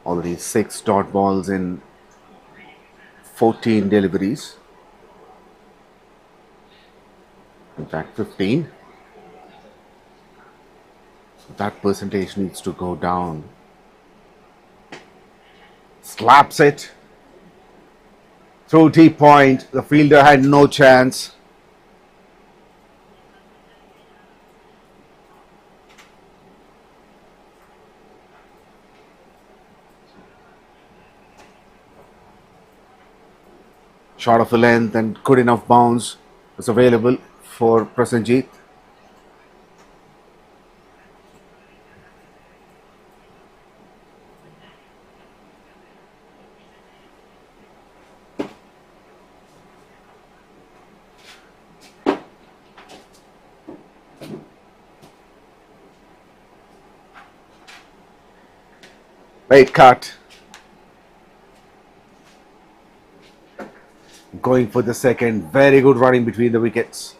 A: Already 6 dot balls in 14 deliveries. In fact, 15. So that percentage needs to go down. Slaps it through deep point. The fielder had no chance. Short of the length and good enough bounce was available for Prasenjit. Late cut. Going for the second. Very good running between the wickets.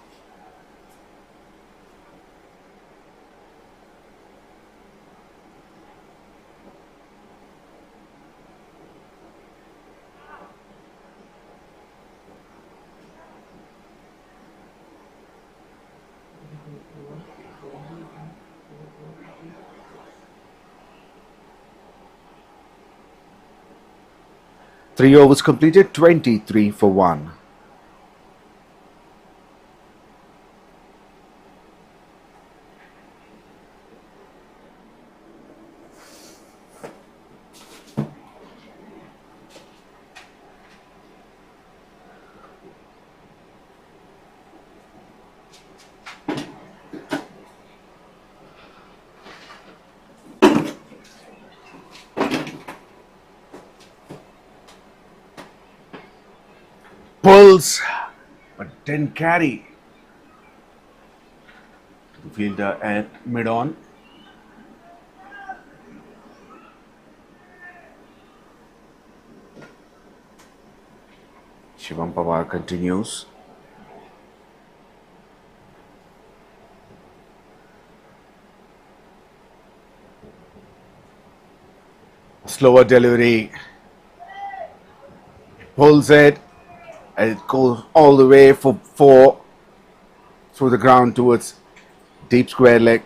A: Three overs completed, 23 for 1. Pulls, but didn't carry. The fielder at mid-on. Shivam Pawar continues. Slower delivery. Pulls it. And it goes all the way for 4 through the ground towards deep square leg.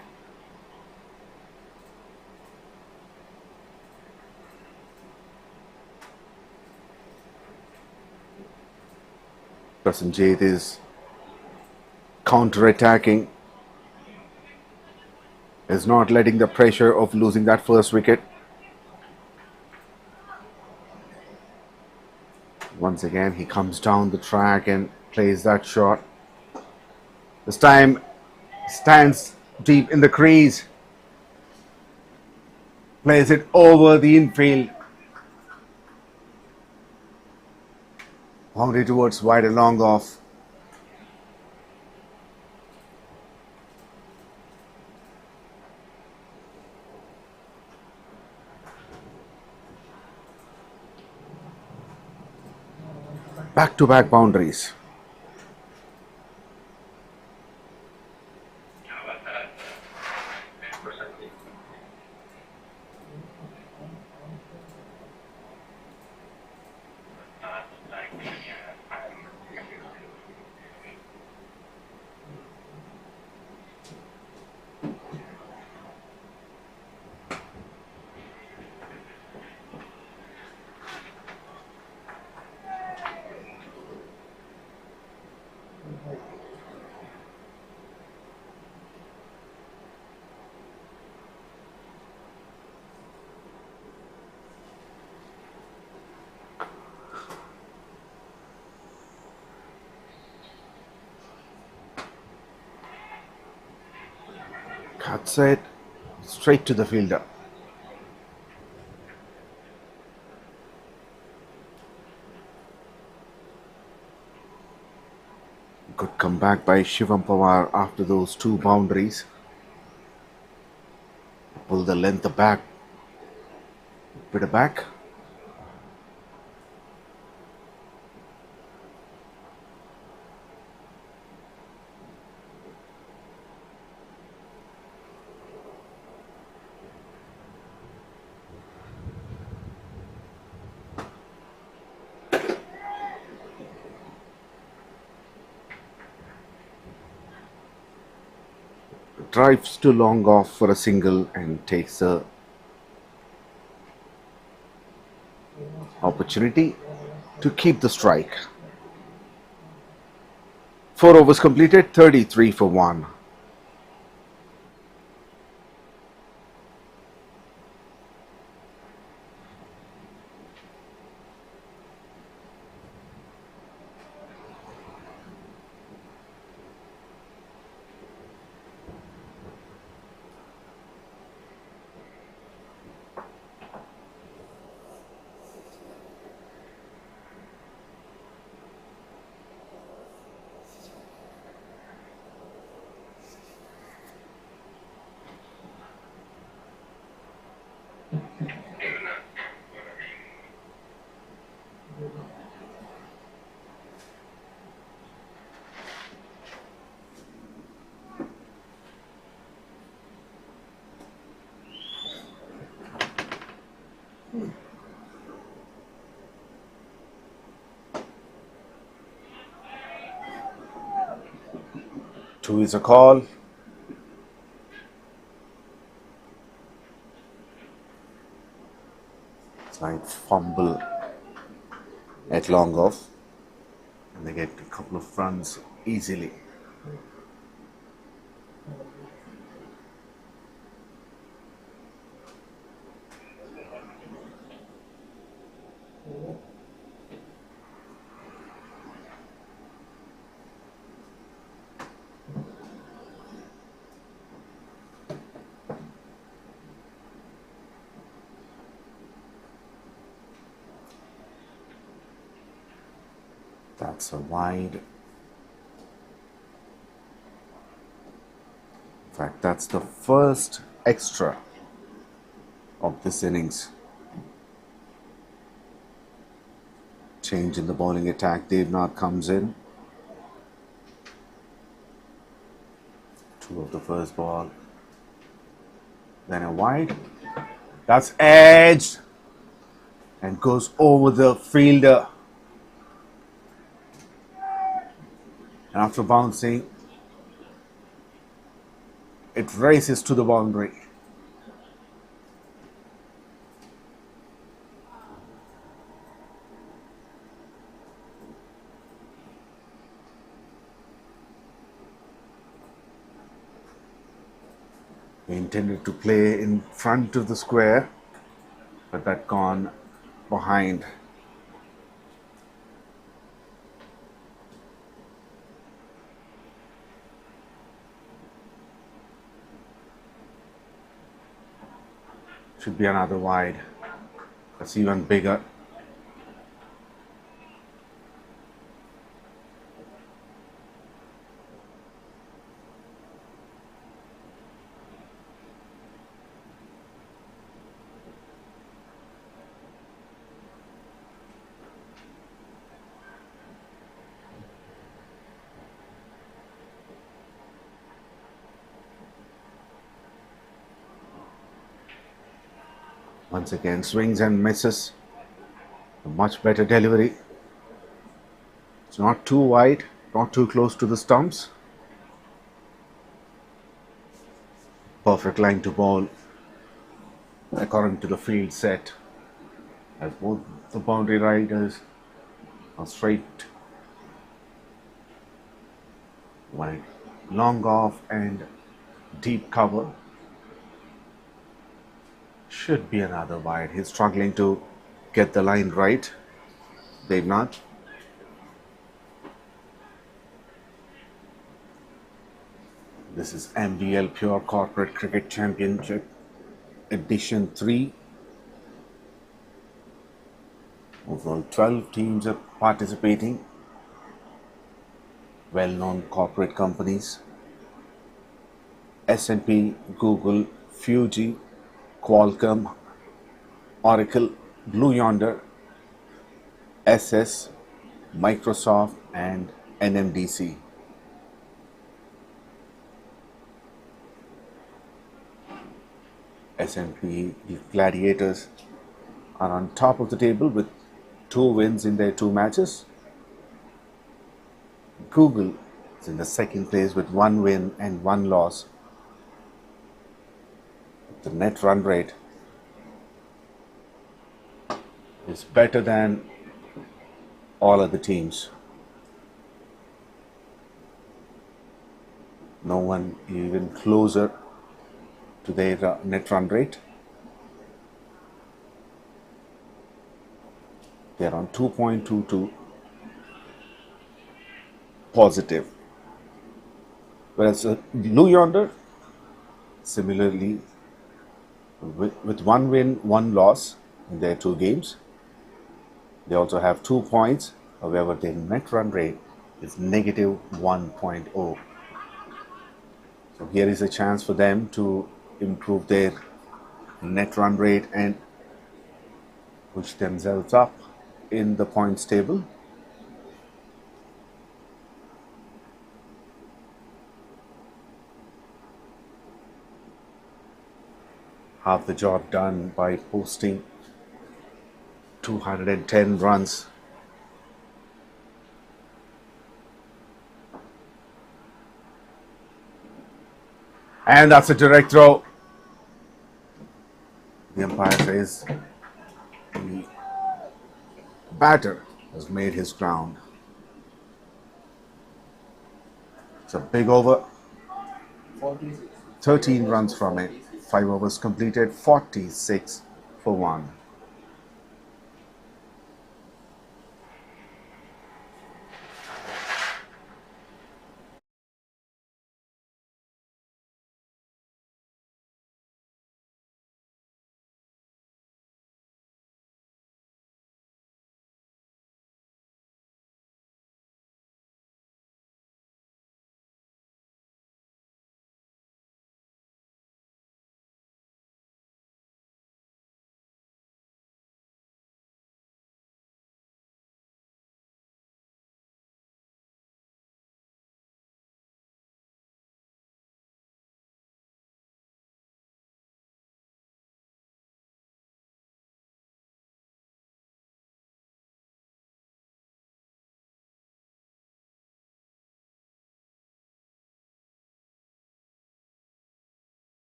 A: Prasenjit is counter-attacking. Is not letting the pressure of losing that first wicket. Once again, he comes down the track and plays that shot. This time, stands deep in the crease. Plays it over the infield. Boundary towards wide and long off. Back-to-back boundaries. Cuts it straight to the fielder. Good comeback by Shivam Pawar after those 2 boundaries. Pull the length back. Bit back. drives to long off for a single and takes the opportunity to keep the strike. 4 overs completed, 33 for 1. Two is a call. Slight fumble at long off, and they get a couple of runs easily. That's a wide. In fact, that's the first extra of this innings. Change in the bowling attack. 𝗙𝗵𝗆 comes in. 2 of the first ball. Then a wide. That's edged and goes over the fielder. And after bouncing, it races to the boundary. He intended to play in front of the square, but that gone behind. Should be another wide. That's even bigger. Once again, swings and misses. A much better delivery. It's not too wide, not too close to the stumps. Perfect line to bowl according to the field set, as both the boundary riders are straight. Wide, long off and deep cover. Should be another wide. He's struggling to get the line right. 𝗙𝗵𝗆. This is MVL Pure Corporate Cricket Championship Edition 3. Overall 12 teams are participating. Well-known corporate companies: S&P, Google, 𝘀𝗫, Qualcomm, Oracle, Blue Yonder, SS, Microsoft and NMDC. S&P Gladiators are on top of the table with 2 wins in their 2 matches. Google is in the second place with 1 win and 1 loss the net run rate is better than all other teams. No one even closer to their net run rate. They are on 2.22 positive. Whereas Blue Yonder, similarly, with 1 win, 1 loss in their 2 games, they also have 2 points. However, their net run rate is negative 1.0. So here is a chance for them to improve their net run rate and push themselves up in the points table. Half the job done by posting 210 runs. And that's a direct throw. The umpire says the batter has made his ground. It's a big over. 13 runs from it. 5 overs completed. 46 for 1.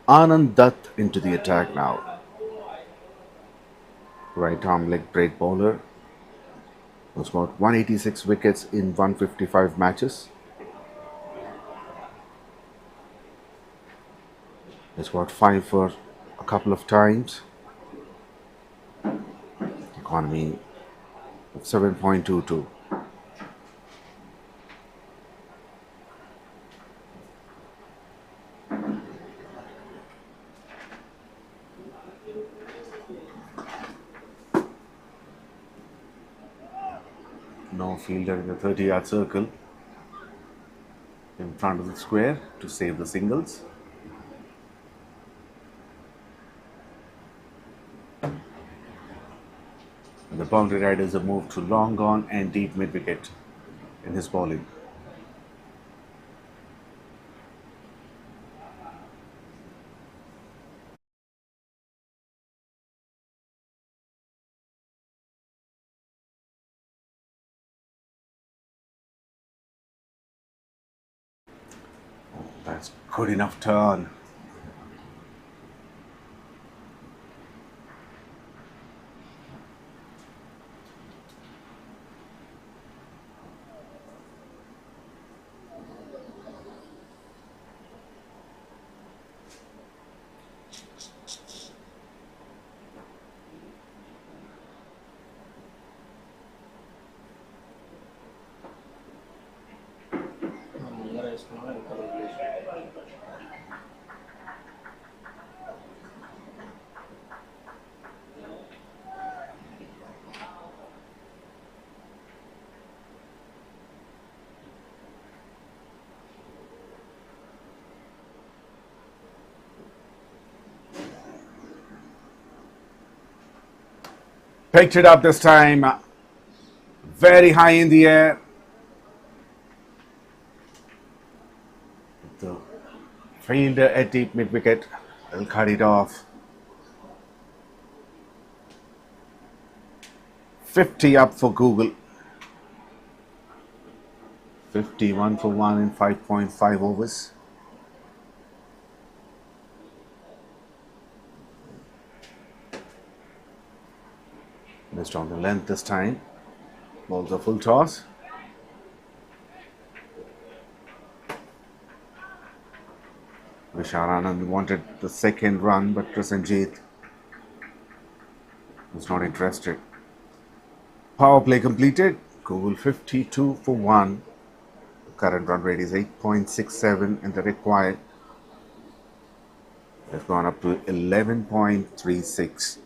A: Anand Dutt into the attack now. Right arm leg break bowler. Has got 186 wickets in 155 matches. Has got 5 for a couple of times. Economy of 7.22. No fielder in the 30-yard circle in front of the square to save the singles. And the boundary riders have moved to long on and deep mid wicket in his bowling. That's good enough turn. Picked it up this time, very high in the air. The fielder at deep mid wicket will cut it off. 50 up for Google. 51 for 1 in 5.5 overs. Missed on the length this time. Ball's a full toss. Vishal Anand wanted the second run, but Prasenjit was not interested. Power play completed. Google 52 for 1. The current run rate is 8.67 and the required has gone up to 11.36.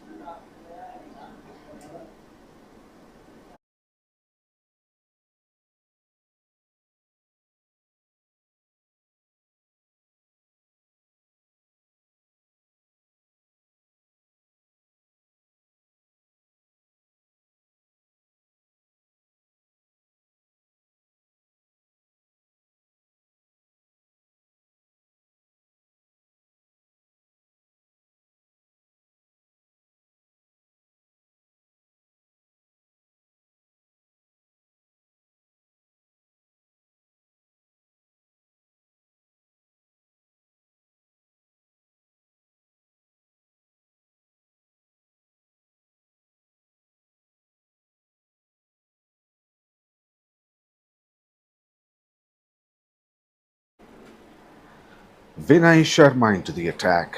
A: Vinay Sharma into the attack.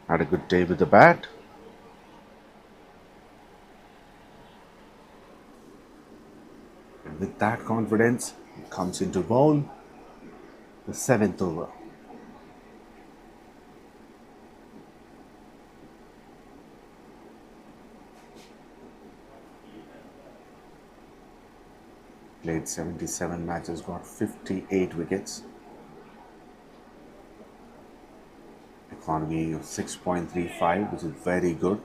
A: Had a good day with the bat. And with that confidence, he comes into bowl. The 7th over. Played 77 matches, got 58 wickets. Economy of 6.35, which is very good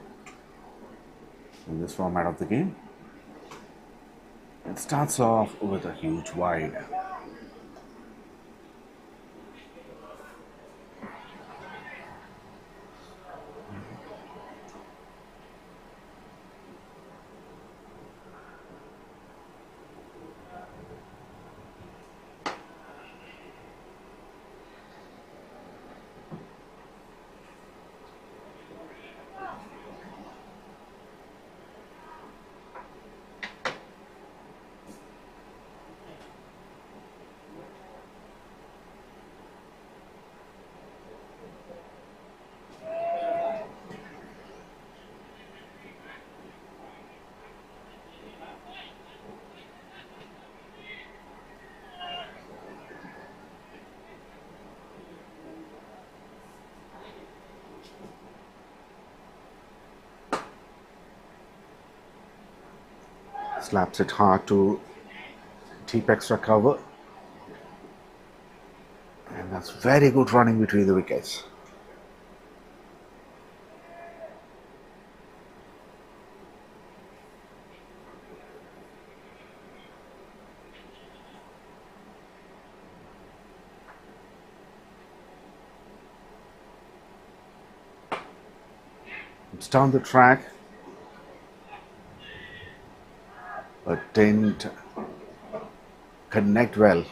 A: in this format of the game. It starts off with a huge wide. Slaps it hard to 𝗃𝗂𝗃𝗃, and that's very good running between the wickets. It's down the track, but didn't connect well.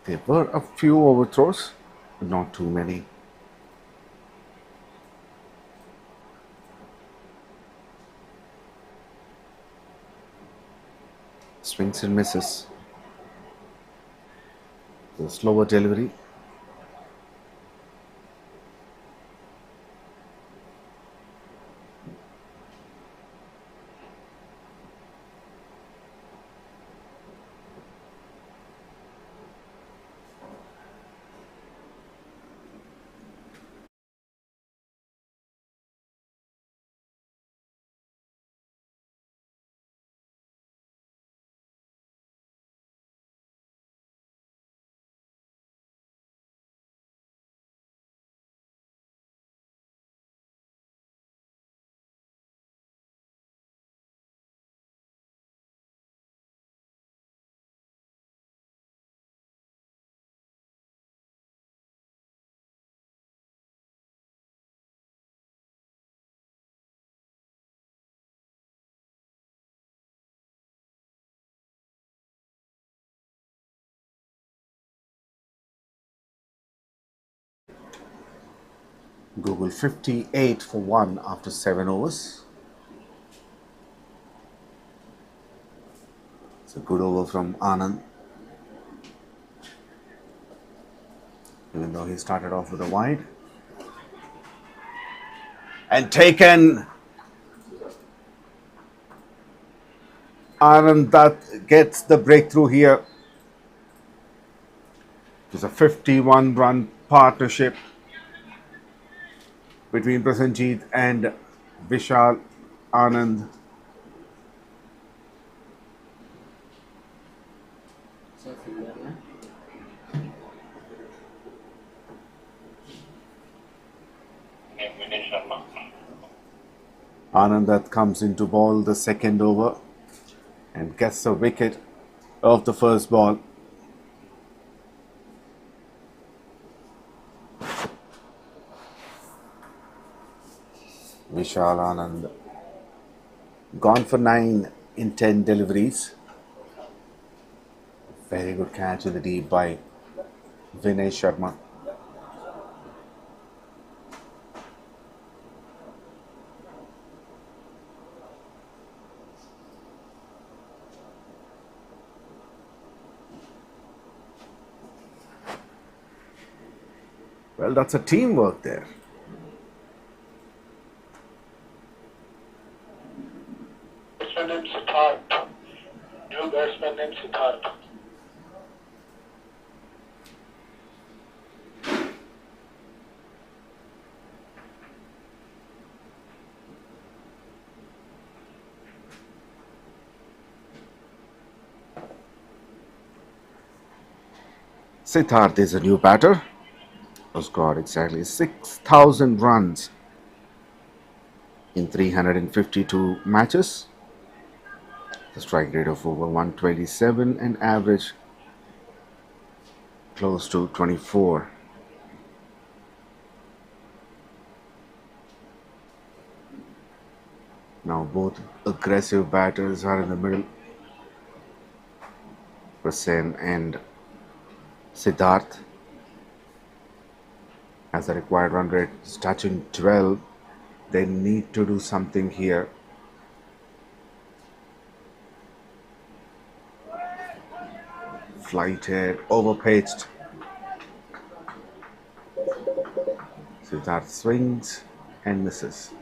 A: There were a few overthrows, but not too many. Swings and misses. The slower delivery. Google 58 for 1 after 7 overs. It's a good over from Anand. Even though he started off with a wide. And taken. Anand Dutt gets the breakthrough here. It's a 51-run partnership between Prasenjit and Vishal Anand. Anand Dutt comes into ball the second over and gets a wicket of the first ball. Vishal Anand gone for 9 in 10 deliveries. Very good catch in the deep by Vinay Sharma. Well, that's a teamwork there.
D: Batsman named Siddharth. New batsman named Siddharth.
A: Siddharth is a new batter. Has got exactly 6,000 runs in 352 matches. The strike rate of over 127 and average close to 24. Now both aggressive batters are in the middle. Prasen and Siddharth. As the required run rate is touching 12, they need to do something here. Flighted, overpitched. Siddharth swings and misses.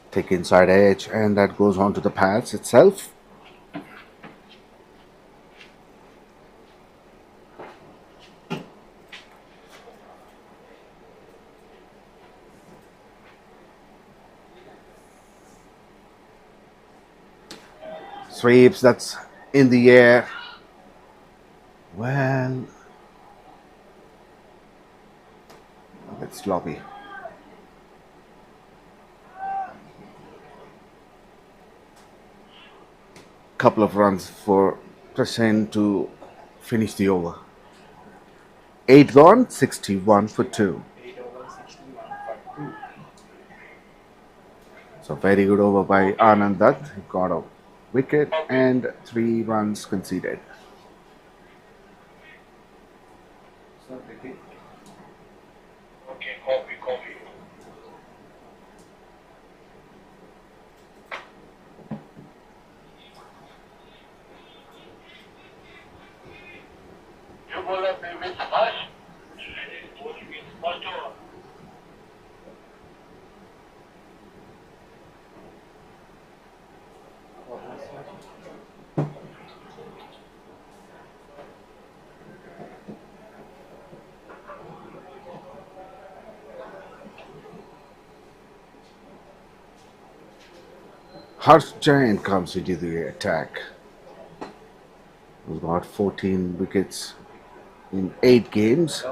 A: Take inside edge, and that goes on to the pads itself. Sweeps, that's in the air. Well, a bit sloppy. Couple of runs for Prasen to finish the over. 8 gone, 61 for 2. So very good over by Anand Dutt. He got a wicket and 3 runs conceded.
D: Okay, copy. You bola with fast
A: 𝗏𝗃𝗃 comes into the attack. He's got 14 wickets in 8 games.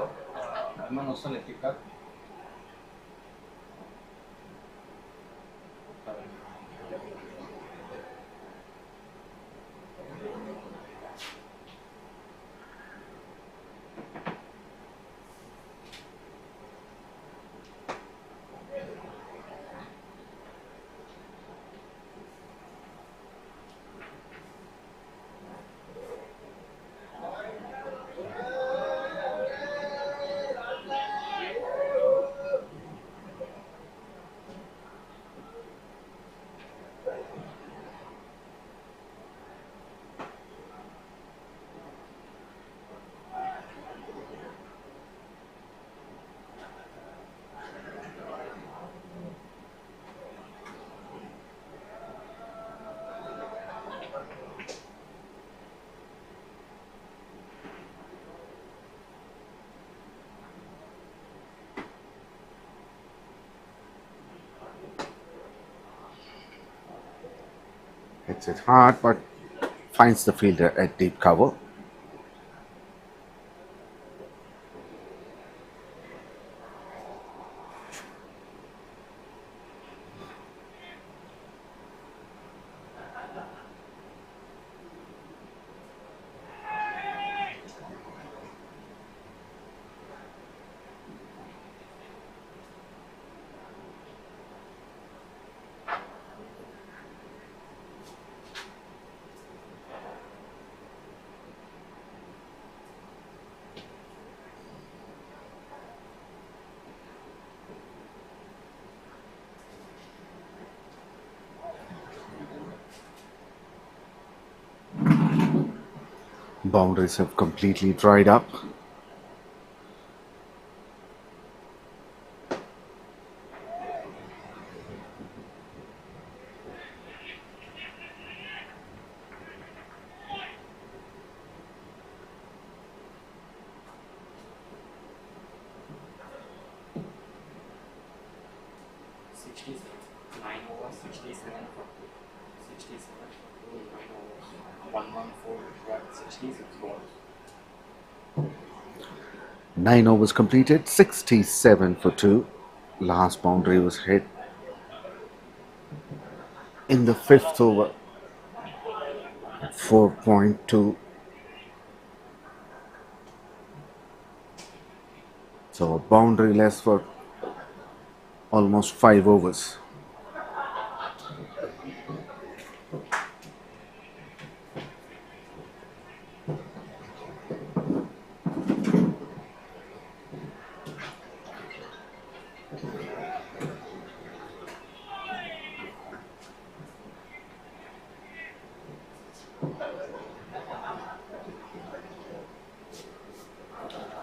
A: Hits it hard, but finds the fielder at deep cover. Boundaries have completely dried up. Nine overs completed, 67 for 2. Last boundary was hit in the 5th over, 4.2. So boundary less for almost 5 overs.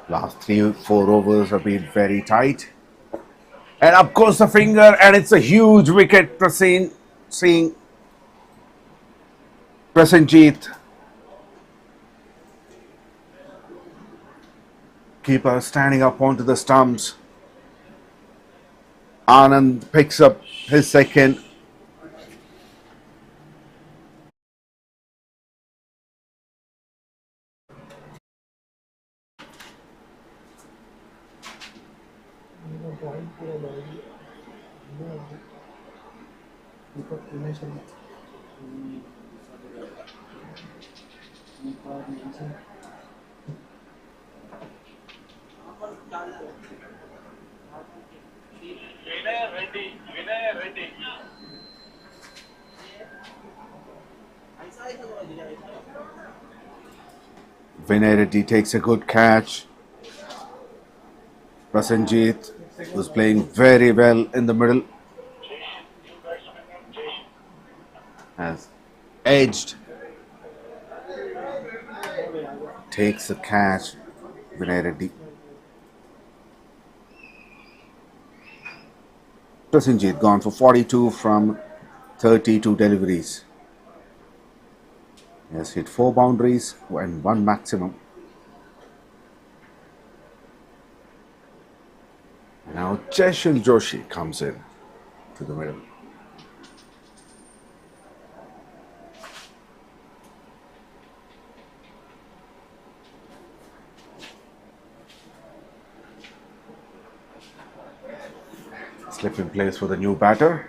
A: Last 3-4 overs have been very tight. And up goes the finger, and it's a huge wicket. Prasenjit. Keeper standing up onto the stumps. Anand picks up his second. Vinay Reddy takes a good catch. Prasenjit was playing very well in the middle. Has edged. Takes the catch. Vinay Reddy. Prasenjit gone for 42 from 32 deliveries. He has hit 4 boundaries and 1 maximum. Now Jeshan Joshi comes in to the middle. Slip in place for the new batter.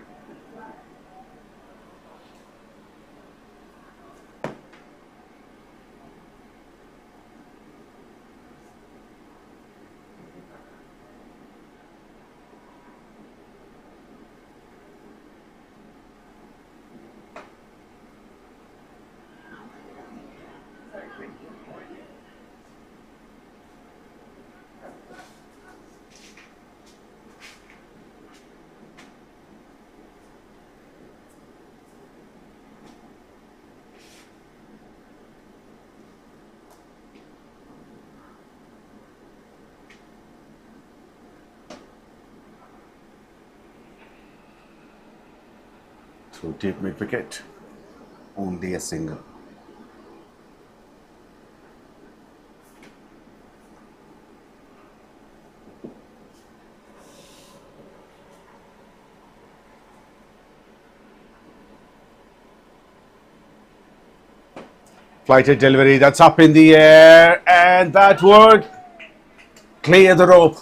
A: To deep mid wicket, only a single. Flighted delivery, that's up in the air, and that would clear the rope.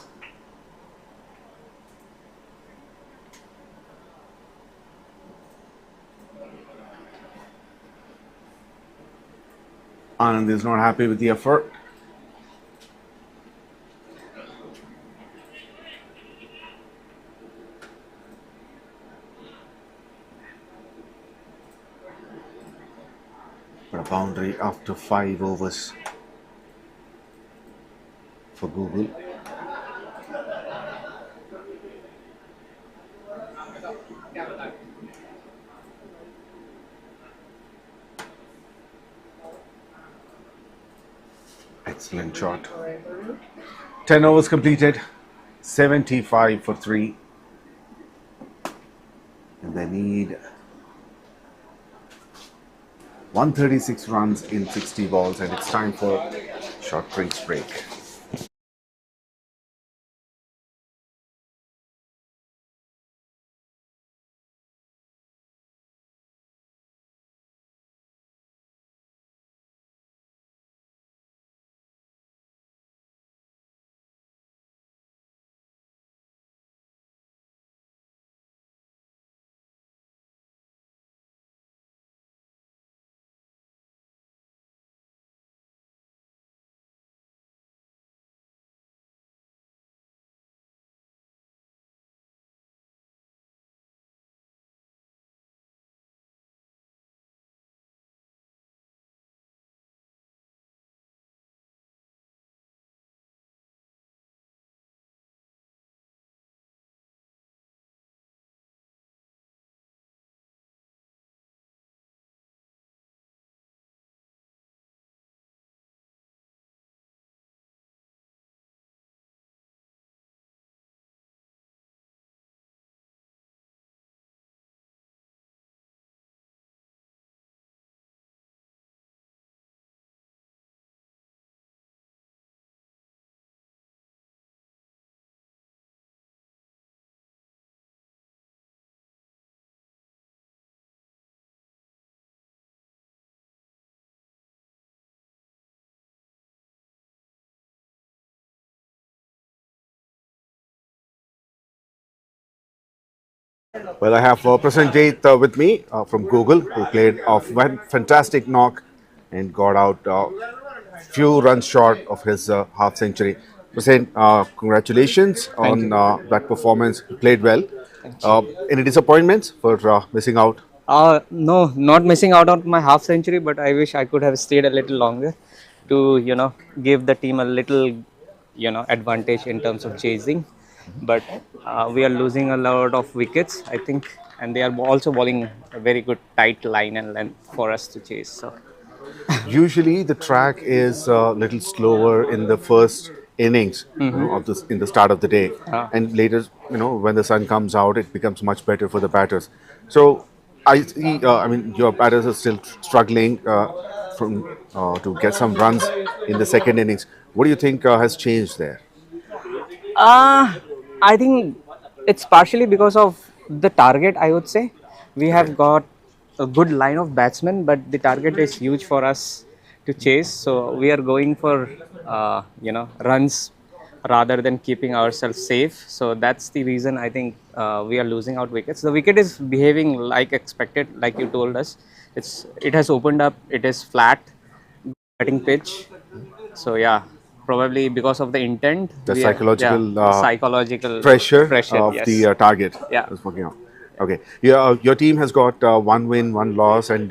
A: Anand is not happy with the effort. But a boundary after 5 overs for Google. Excellent shot. 10 overs completed, 75 for 3. And they need 136 runs in 60 balls, and it's time for short drinks break. Well, I have Prasenjit with me from Google, who played off one fantastic knock and got out few runs short of his half century. Prasen, congratulations on that performance. You played well. Any disappointments for missing out?
E: No, not missing out on my half century, but I wish I could have stayed a little longer to, give the team a little, advantage in terms of chasing. But we are losing a lot of wickets, I think, and they are also bowling a very good tight line and length for us to chase. So
A: Usually, the track is a little slower in the first innings of this in the start of the day, and later, when the sun comes out, it becomes much better for the batters. So, I see. I mean, your batters are still struggling to get some runs in the second innings. What do you think has changed there?
E: I think it's partially because of the target, I would say. We have got a good line of batsmen, but the target is huge for us to chase. So we are going for, runs rather than keeping ourselves safe. So that's the reason I think we are losing out wickets. The wicket is behaving like expected, like you told us. It has opened up. It is flat, batting pitch. So yeah, probably because of the intent,
A: The
E: we are, yeah,
A: psychological
E: psychological
A: pressure
E: pressure.
A: of
E: Yes.
A: the target
E: Yeah.
A: is working out. Okay, your team has got 1 win, 1 loss, and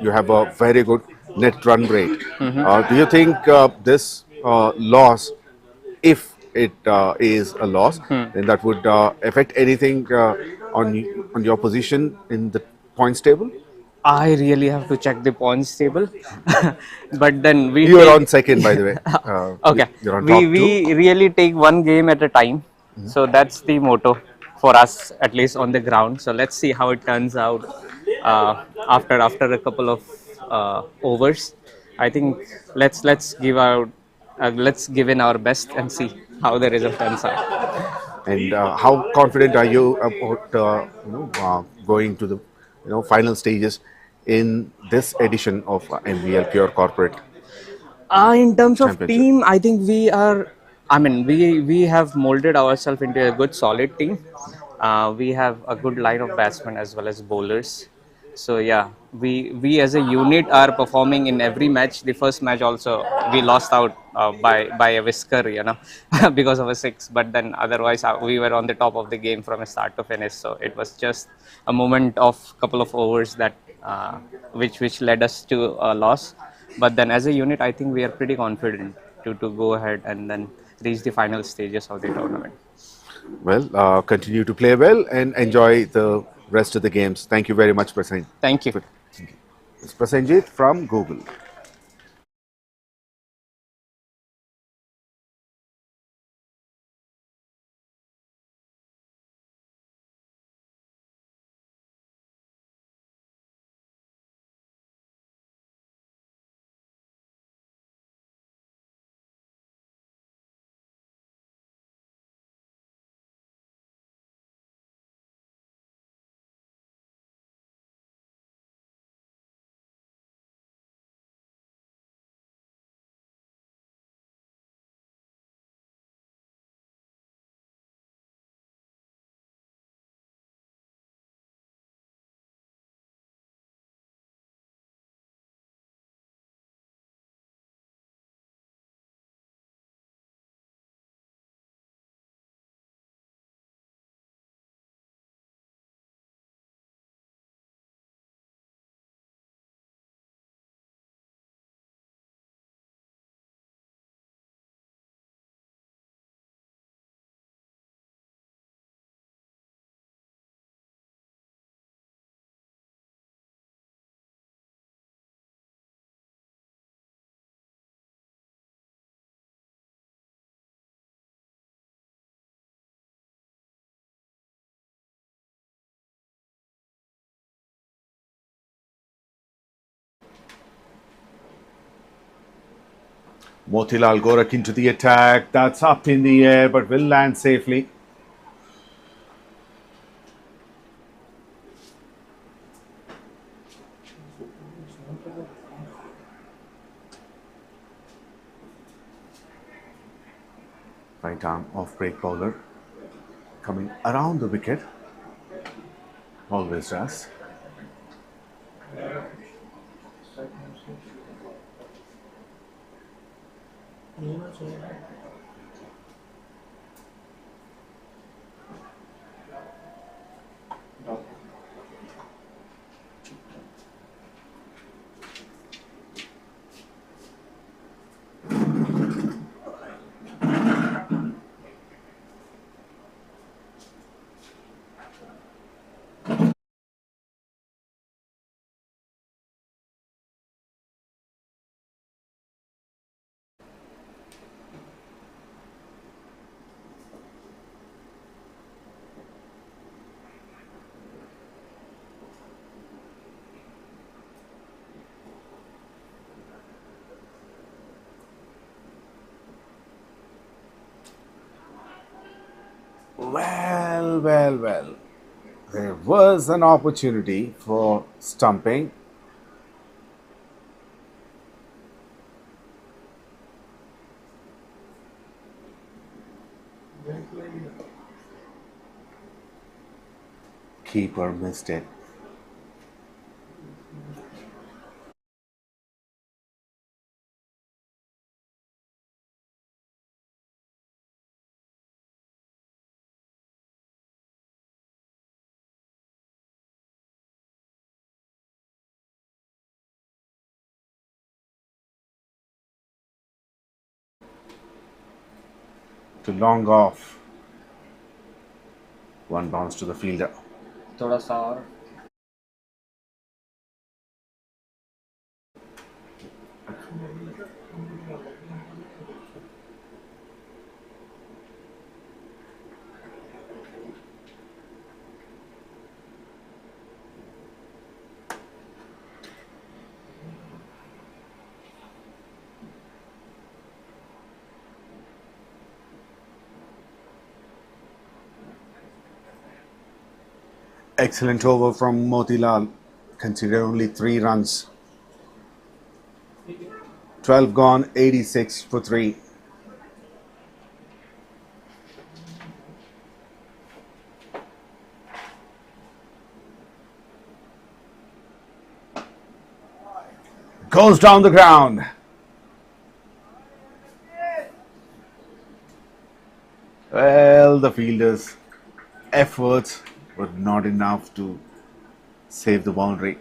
A: you have a very good net run rate. Do you think this loss, if it is a loss, then that would affect anything on your position in the points table?
E: I really have to check the points table, but then we
A: You are
E: take
A: on second, by the way.
E: okay.
A: You're on top
E: We really take one game at a time. So that's the motto for us, at least on the ground. So let's see how it turns out after a couple of overs. I think let's give in our best and see how the result turns out.
A: And how confident are you about going to the final stages in this edition of MVL Pure Corporate
E: In terms of
A: Championship?
E: team, I think we are. I mean, we have molded ourselves into a good, solid team. We have a good line of batsmen as well as bowlers. So yeah, we as a unit are performing in every match. The first match also we lost out by a whisker, because of a six. But then otherwise we were on the top of the game from a start to finish. So it was just a moment of couple of overs that which led us to a loss. But then as a unit, I think we are pretty confident to go ahead and then reach the final stages of the tournament.
A: Well, continue to play well and enjoy the rest of the games. Thank you very much, Prasenjit.
E: Thank you.
A: It's Prasenjit from Google. Motilal Gorak into the attack. That's up in the air, but will land safely. Right arm off break bowler coming around the wicket. Always does. Well. There was an opportunity for stumping. Keeper missed it. To long off. One bounce to the fielder.
B: थोड़ा सा और
A: Excellent over from Motilal. Considered only 3 runs. 12 gone, 86 for 3. Goes down the ground. Well, the fielder's efforts were not enough to save the boundary.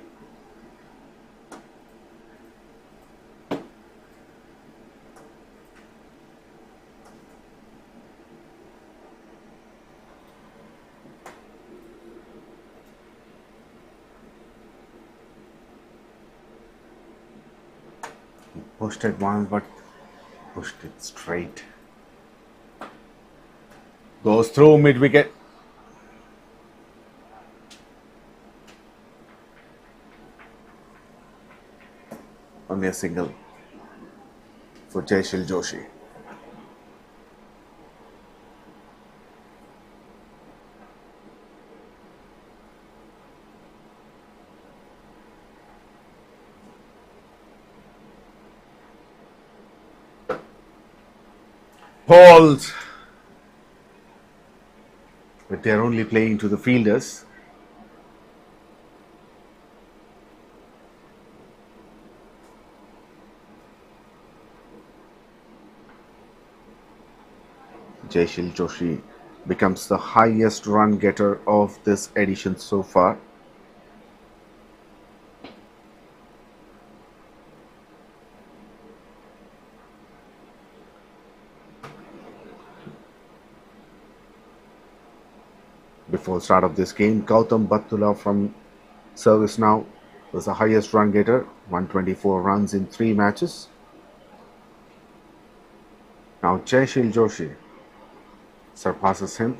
A: He pushed it one, but pushed it straight. Goes through mid-wicket. Only a single for Jaishil Joshi. Balls. But they're only playing to the fielders. Jaishil Joshi becomes the highest run getter of this edition so far. Before the start of this game, 𝗀𝗏 from service now was the highest run getter, 124 runs in 3 matches. Now Jaishil Joshi surpasses him.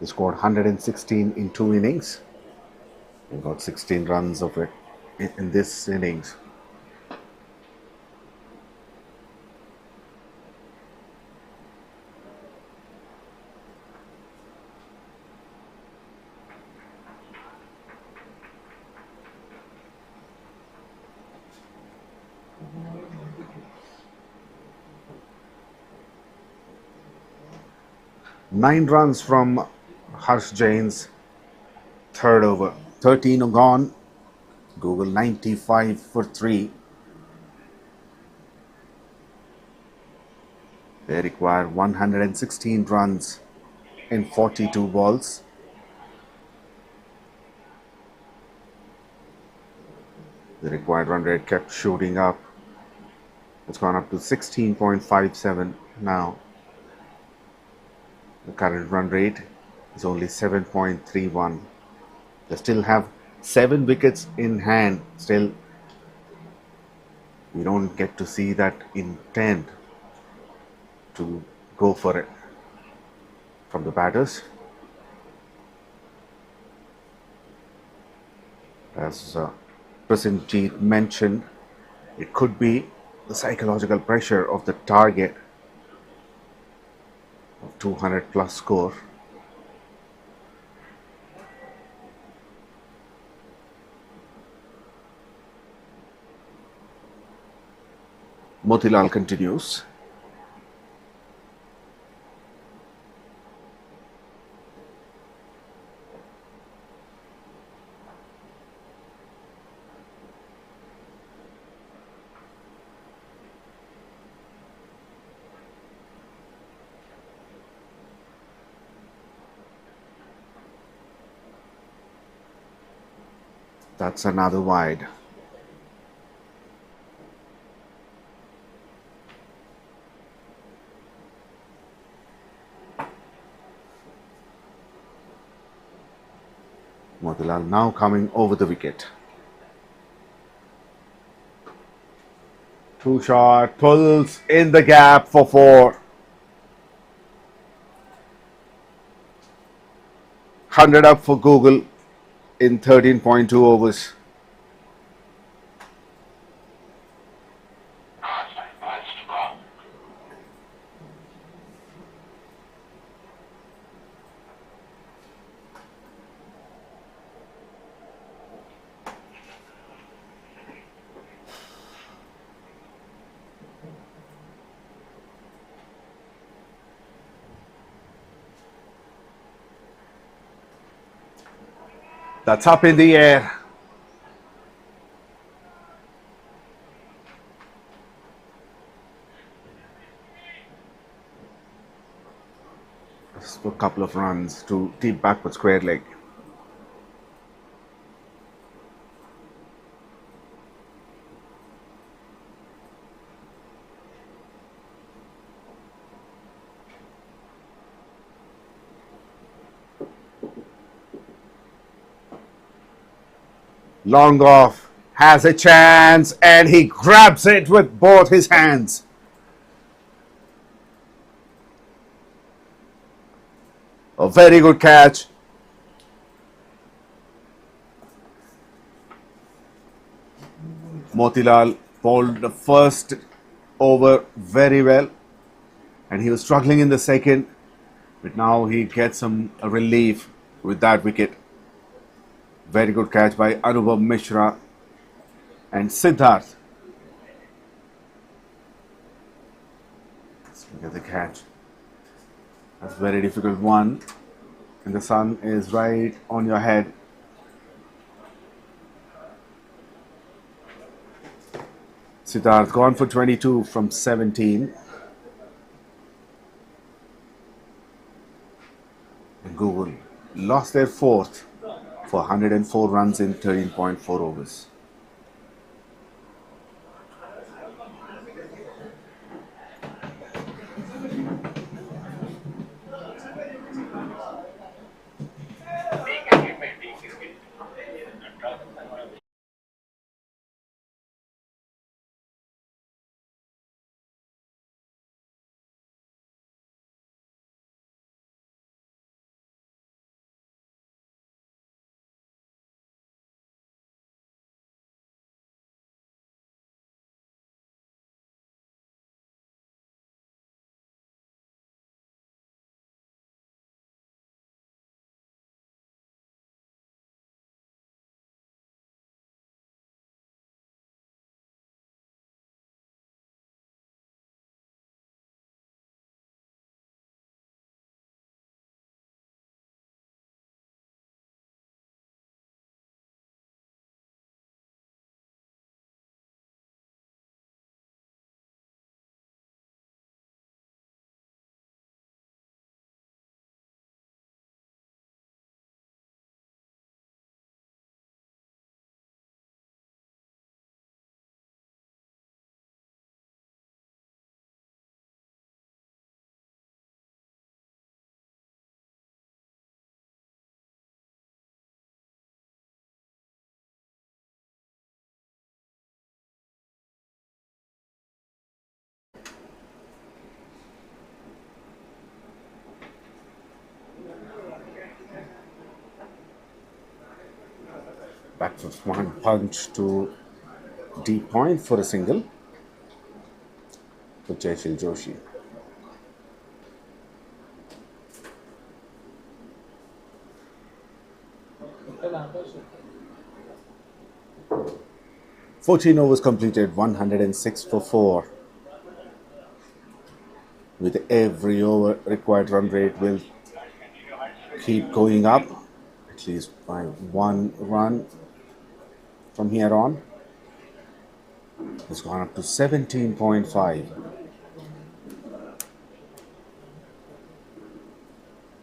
A: He scored 116 in 2 innings. He got 16 runs of it in this innings. Nine runs from Harsh Jain's third over. 13 gone. Google 95 for 3. They require 116 runs in 42 balls. The required run rate kept shooting up. It's gone up to 16.57 now. The current run rate is only 7.31. They still have 7 wickets in hand. Still, we don't get to see that intent to go for it from the batters. As Prasenjit mentioned, it could be the psychological pressure of the target of 200 plus score. Motilal continues. That's another wide. Motilal now coming over the wicket. Two shot, pulls in the gap for 4. 100 up for Google in 13.2 overs. That's up in the air. Just a couple of runs to deep backward square leg. Long off, has a chance, and he grabs it with both his hands. A very good catch. Motilal bowled the first over very well, and he was struggling in the second, but now he gets some relief with that wicket. Very good catch by Anubhav Mishra and Siddharth. Let's look at the catch. That's a very difficult one, and the sun is right on your head. Siddharth gone for 22 from 17. And Google lost their fourth for 104 runs in 13.4 overs. Back for one punch to deep point for a single for Jayashil Joshi. "14 overs completed, 106 for 4. With every over, required run rate will keep going up, at least by 1 run from here on. It's gone up to 17.5.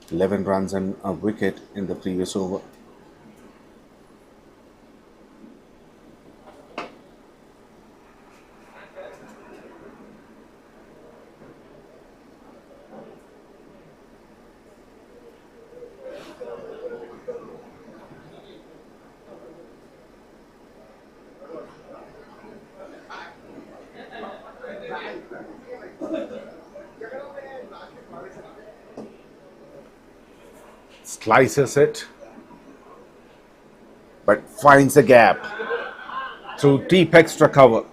A: 11 runs and a wicket in the previous over. Slices it, but finds a gap through deep extra cover.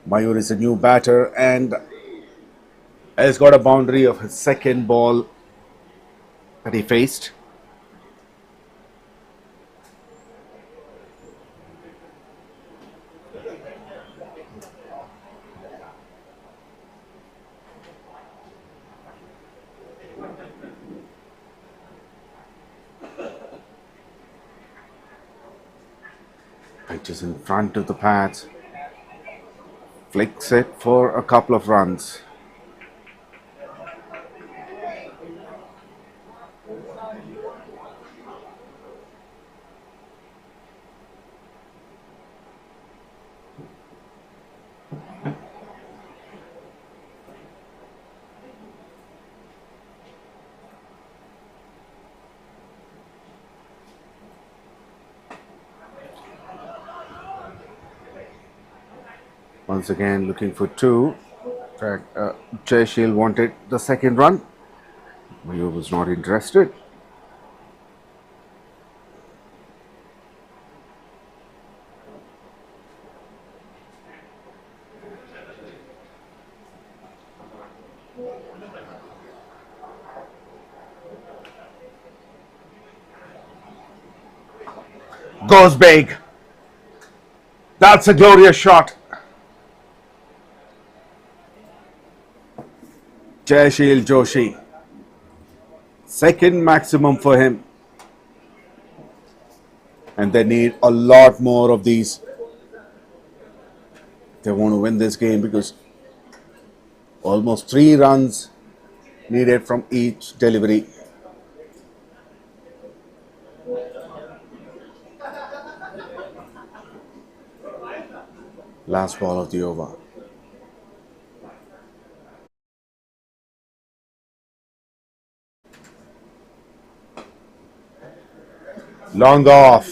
A: Mayur is a new batter and has got a boundary of his second ball that he faced. Pitches in front of the pads, flicks it for a couple of runs. Once again looking for 2. 𝗙𝗂𝗃 wanted the second run. Mayur was not interested. Goes big. That's a glorious shot. 𝗙𝗂𝗃𝗀 Joshi. Second maximum for him. And they need a lot more of these. They want to win this game because almost 3 runs needed from each delivery. Last ball of the over. Long off.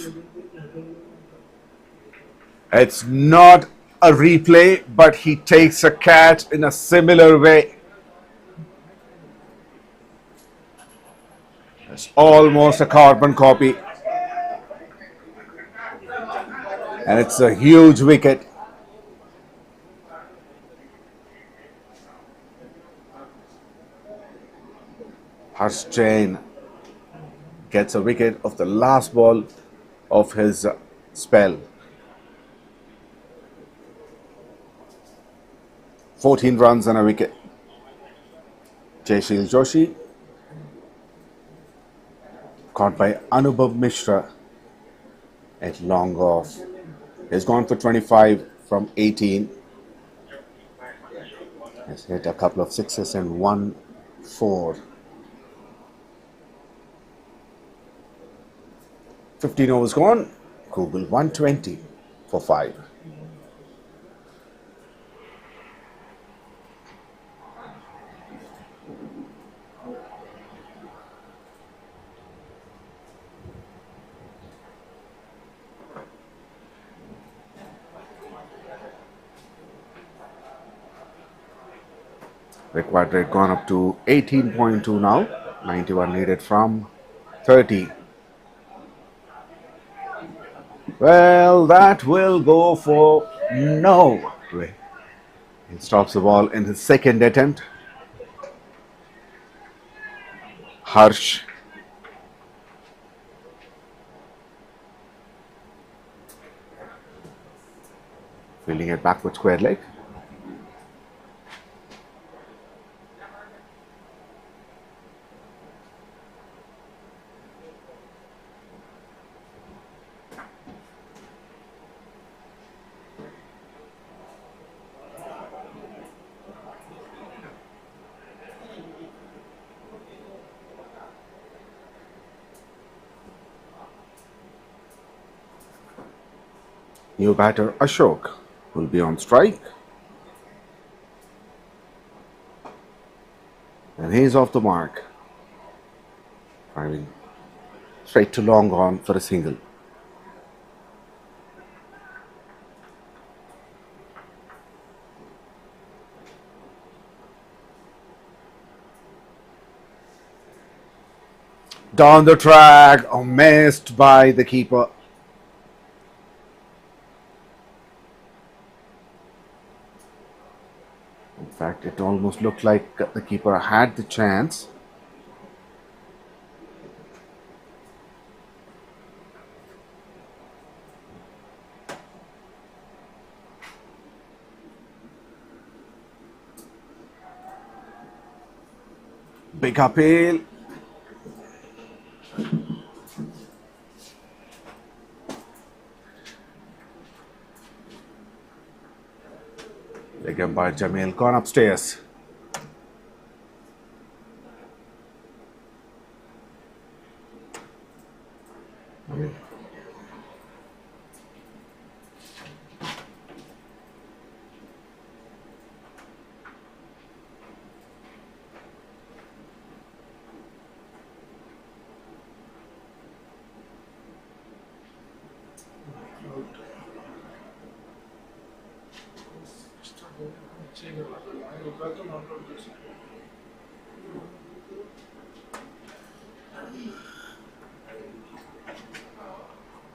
A: It's not a replay, but he takes a catch in a similar way. It's almost a carbon copy. And it's a huge wicket. Harsh Jain gets a wicket of the last ball of his spell. 14 runs and a wicket. 𝗙𝗃𝗃 Joshi caught by Anubhav Mishra at long off. He's gone for 25 from 18. Has hit a couple of sixes and 1 4. 15 overs gone. Google 120 for 5. Required rate gone up to 18.2 now. 91 needed from 30. Well, that will go for no. He stops the ball in his second attempt. Harsh. Fielding at backward square leg. New batter Ashok will be on strike. And he's off the mark. Driving straight to long on for a single. Down the track, missed by the keeper. In fact, it almost looked like the keeper had the chance. Big appeal. Leg umpire Jamil gone upstairs.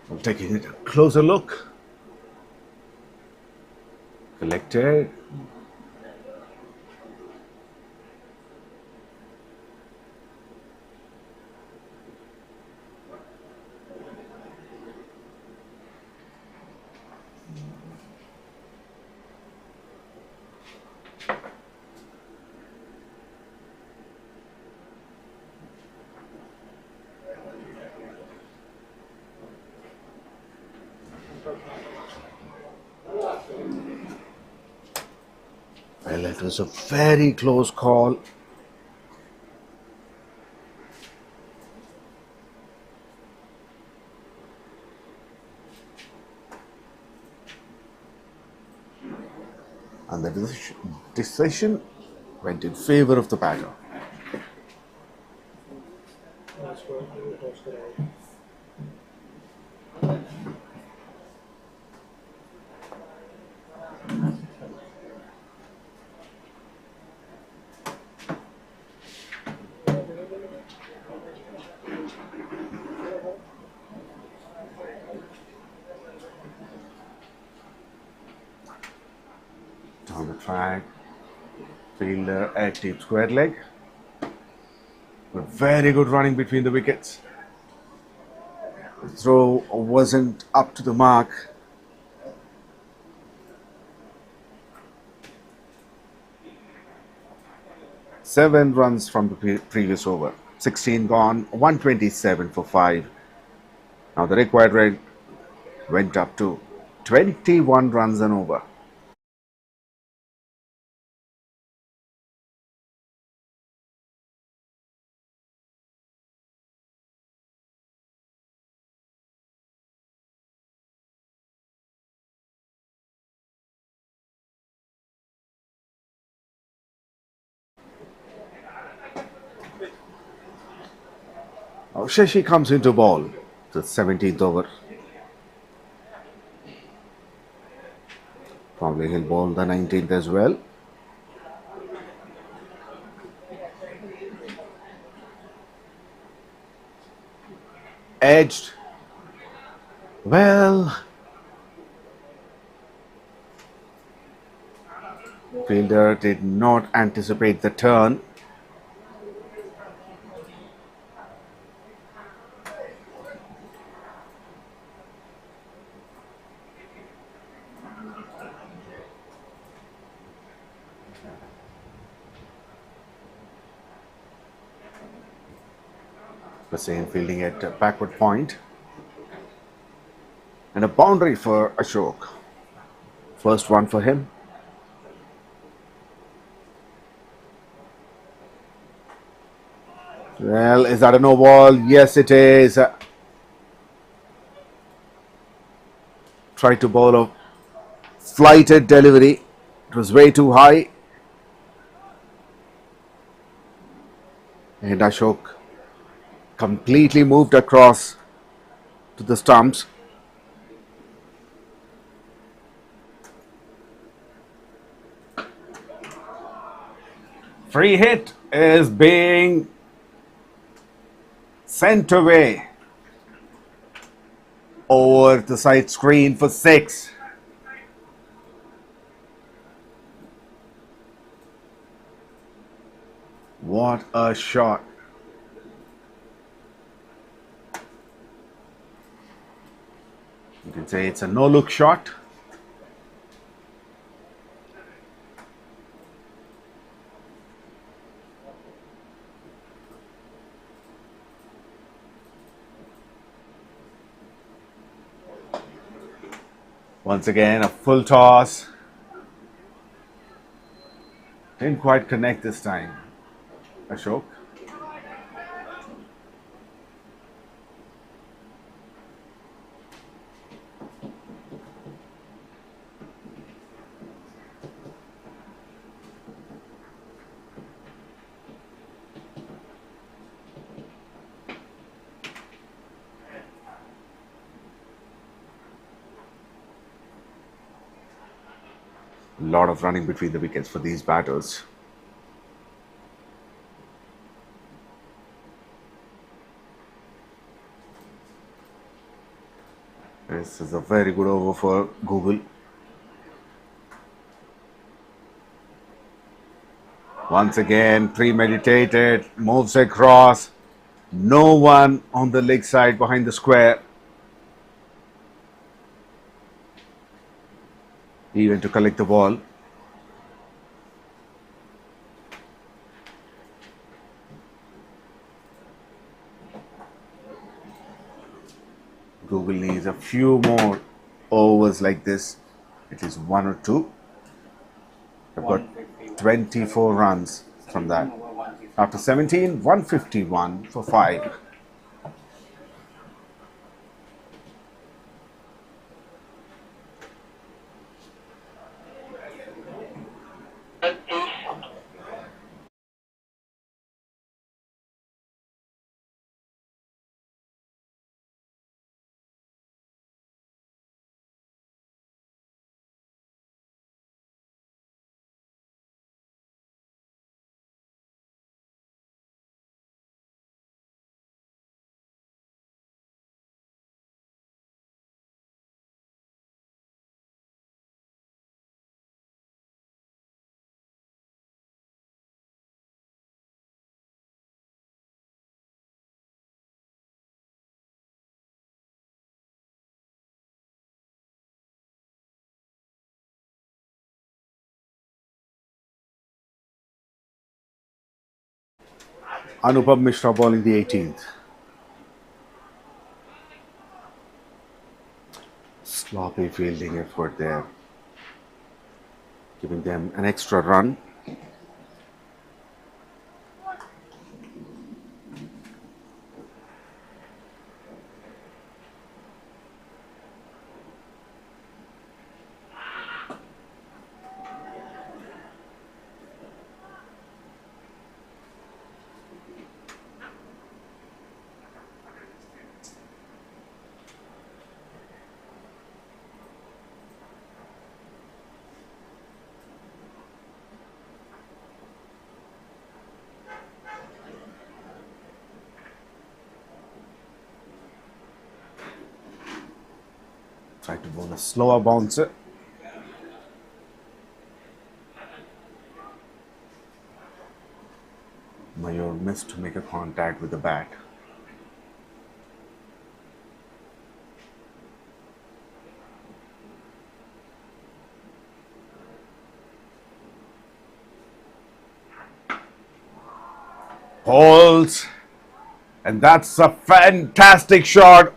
A: I'm taking a closer look. Collected. Well, it was a very close call. And the decision went in favor of the batter. Down the track, fielder at deep square leg. But very good running between the wickets. The throw wasn't up to the mark. Seven runs from the previous over. 16 gone, 127 for 5. Now the required rate went up to 21 runs and over. Now 𝗍𝗫 comes into ball, the 17th over. Probably he'll bowl the 19th as well. Edged. Well, fielder did not anticipate the turn. Hussain fielding at backward point. And a boundary for Ashok. First one for him. Well, is that a no ball? Yes, it is. Tried to bowl a flighted delivery. It was way too high. And Ashok completely moved across to the stumps. Free hit is being sent away over the side screen for 6. What a shot. You can say it's a no-look shot. Once again, a full toss. Didn't quite connect this time, Ashok. A lot of running between the wickets for these batters. This is a very good over for Google. Once again, premeditated, moves across. No one on the leg side behind the square. He went to collect the ball. Google needs a few more overs like this, at least 1 or 2. They've got 24 runs from that. After 17, 151 for 5. Anupam Mishra bowling the 18th. Sloppy fielding effort there, giving them an extra run. Try to bowl a slower bouncer. Mayur missed to make a contact with the bat. Holds, And that's a fantastic shot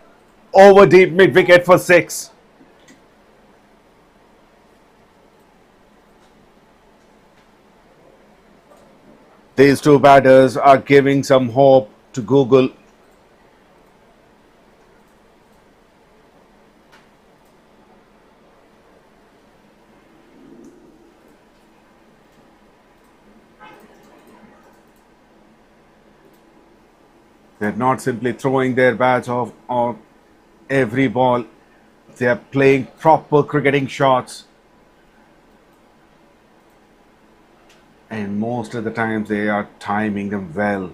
A: over deep mid wicket for 6. These two batters are giving some hope to Google. They're not simply throwing their bats off on every ball. They are playing proper cricketing shots. And most of the times they are timing them well.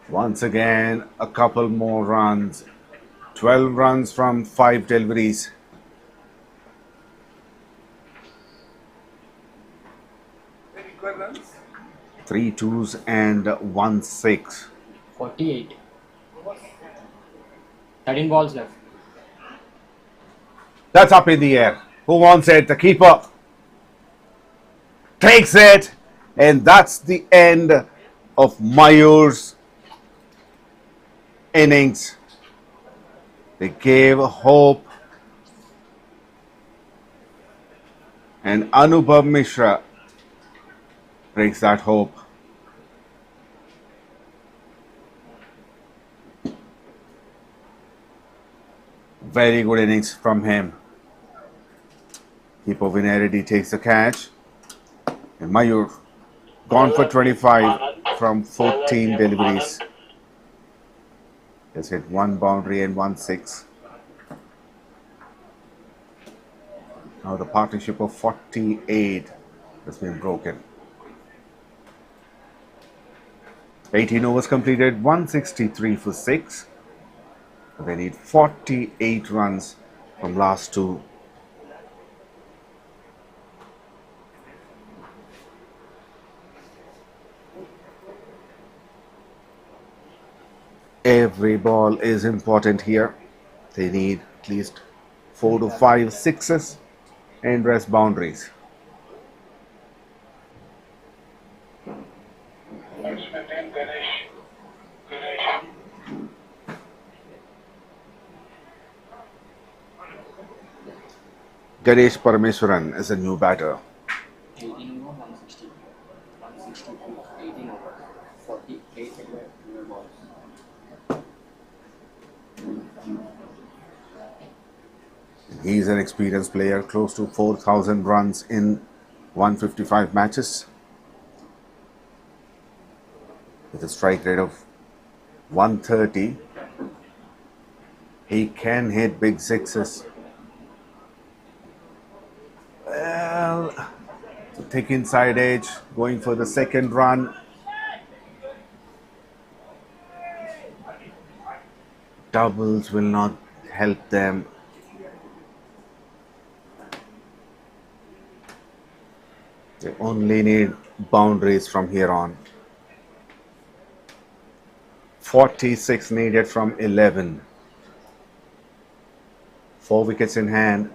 A: Once again, a couple more runs. 12 runs from 5 deliveries. Three twos and 1 6.
B: 48. 13 balls left.
A: That's up in the air. Who wants it? The keeper takes it, and that's the end of Mayur's innings. They gave hope, and Anubhav Mishra breaks that hope. Very good innings from him. 𝗃𝗶𝗴𝗵 takes the catch, and Mayur gone for 25 from 14 deliveries. Has hit 1 boundary and 1 6. Now the partnership of 48 has been broken. 18 overs completed, 163 for 6. They need 48 runs from last 2. Every ball is important here. They need at least 4 to 5 sixes and rest boundaries.
D: Batsman name
A: Ganesh Parameswaran is a new batter.
B: 18 over 160. 162. 18 over 48 balls.
A: He's an experienced player, close to 4,000 runs in 155 matches. With a strike rate of 130, he can hit big sixes. Well, thick inside edge, going for the second run. Doubles will not help them. They only need boundaries from here on. 46 needed from 11. 4 wickets in hand.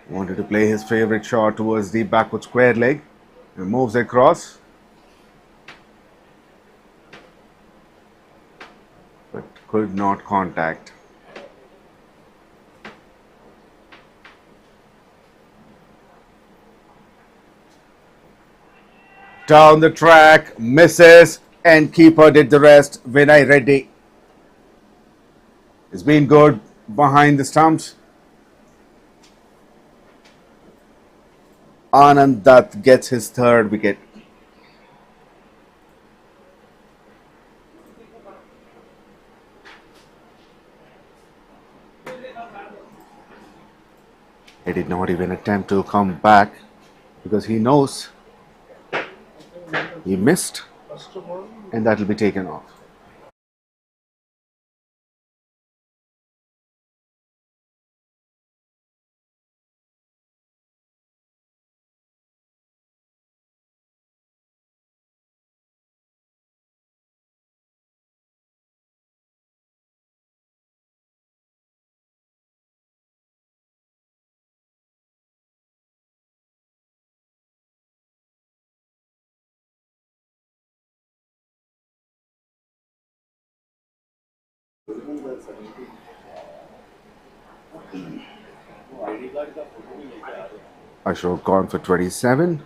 A: Wanted to play his favorite shot towards the backward square leg. He moves across. But could not contact. Down the track, misses, and keeper did the rest. Vinay Reddy. It's been good behind the stumps. Anand Dutt gets his 3rd wicket. He did not even attempt to come back because he knows he missed, and that will be taken off. Ashok gone for 27.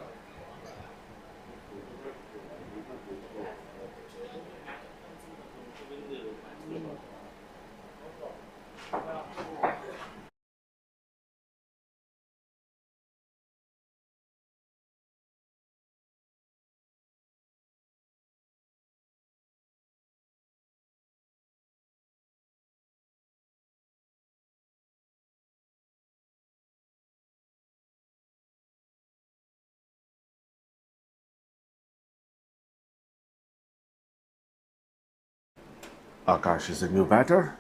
A: Akash is a new batter.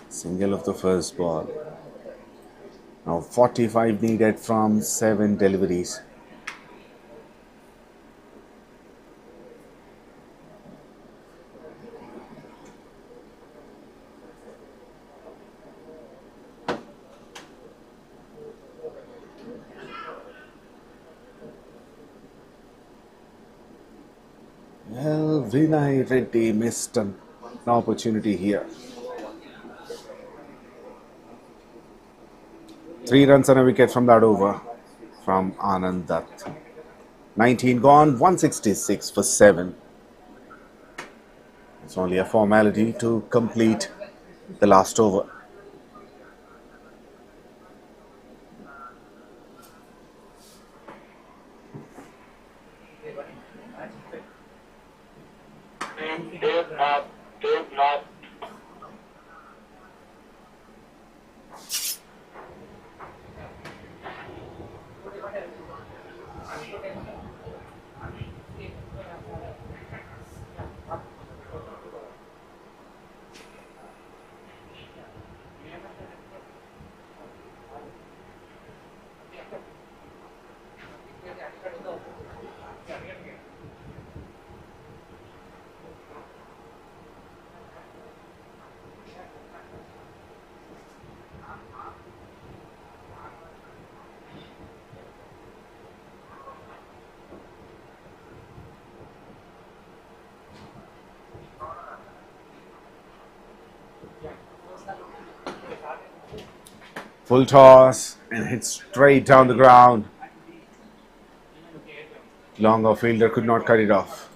A: Single of the first ball. Now 45 needed from 7 deliveries. Well, 𝗬𝗏 missed an opportunity here. 3 runs and a wicket from that over from Anand Dutt. 19 gone, 166 for 7. It's only a formality to complete the last over.
D: 𝗙𝗃𝗲𝗃𝗲𝗏.
A: Full toss and hit straight down the ground. Longer fielder could not cut it off.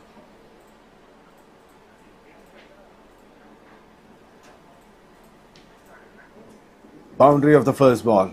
A: Boundary of the first ball.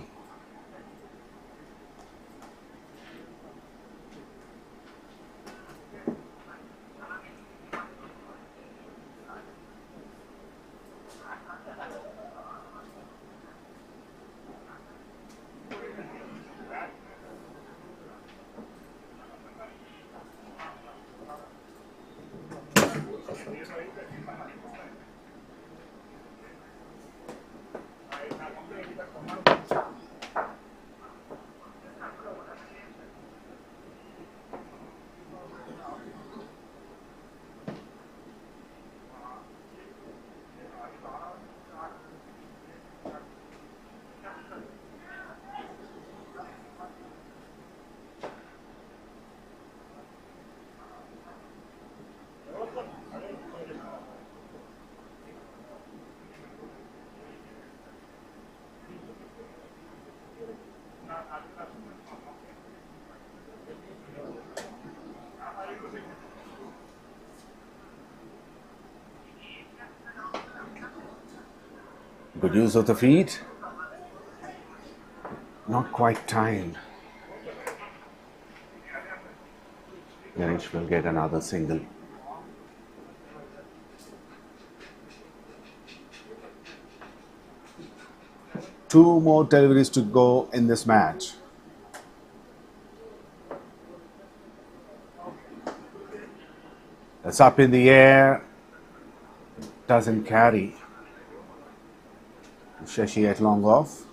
A: Good use of the feet. Not quite timed. Ganesh will get another single. Two more deliveries to go in this match. That's up in the air. Doesn't carry. Shashi at long off.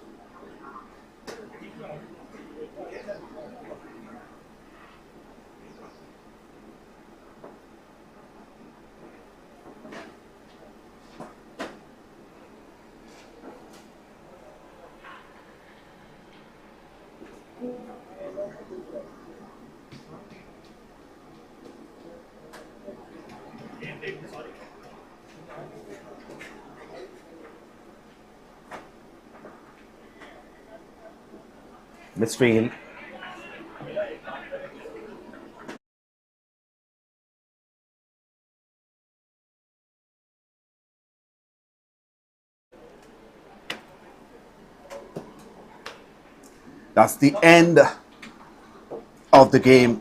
A: Misfield. That's the end of the game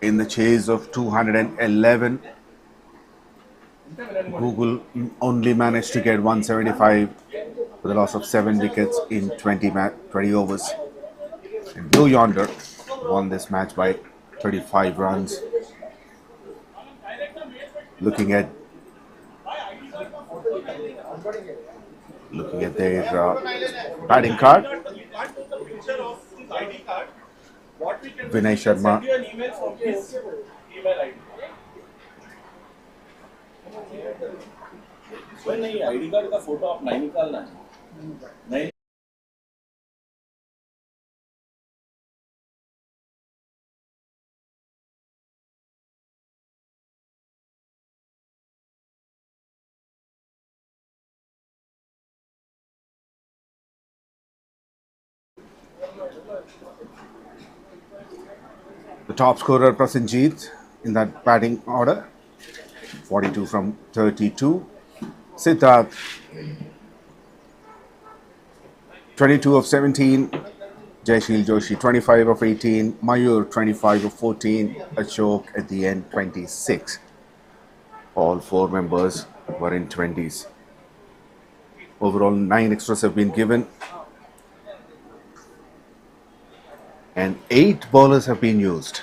A: in the chase of 211. Google only managed to get 175 with a loss of 7 wickets in 20 overs. And Blue Yonder won this match by 35 runs. Looking at their batting card, Vinay Sharma
F: नहीं ID card का photo आप नहीं निकालना है नहीं
A: the top scorer Prasenjit in that batting order, 42 from 32. Siddharth, 22 of 17. Jayasheel Joshi, 25 of 18. Mayur, 25 of 14. Ashok at the end, 26. All 4 members were in 20s. Overall, 9 extras have been given. And 8 bowlers have been used.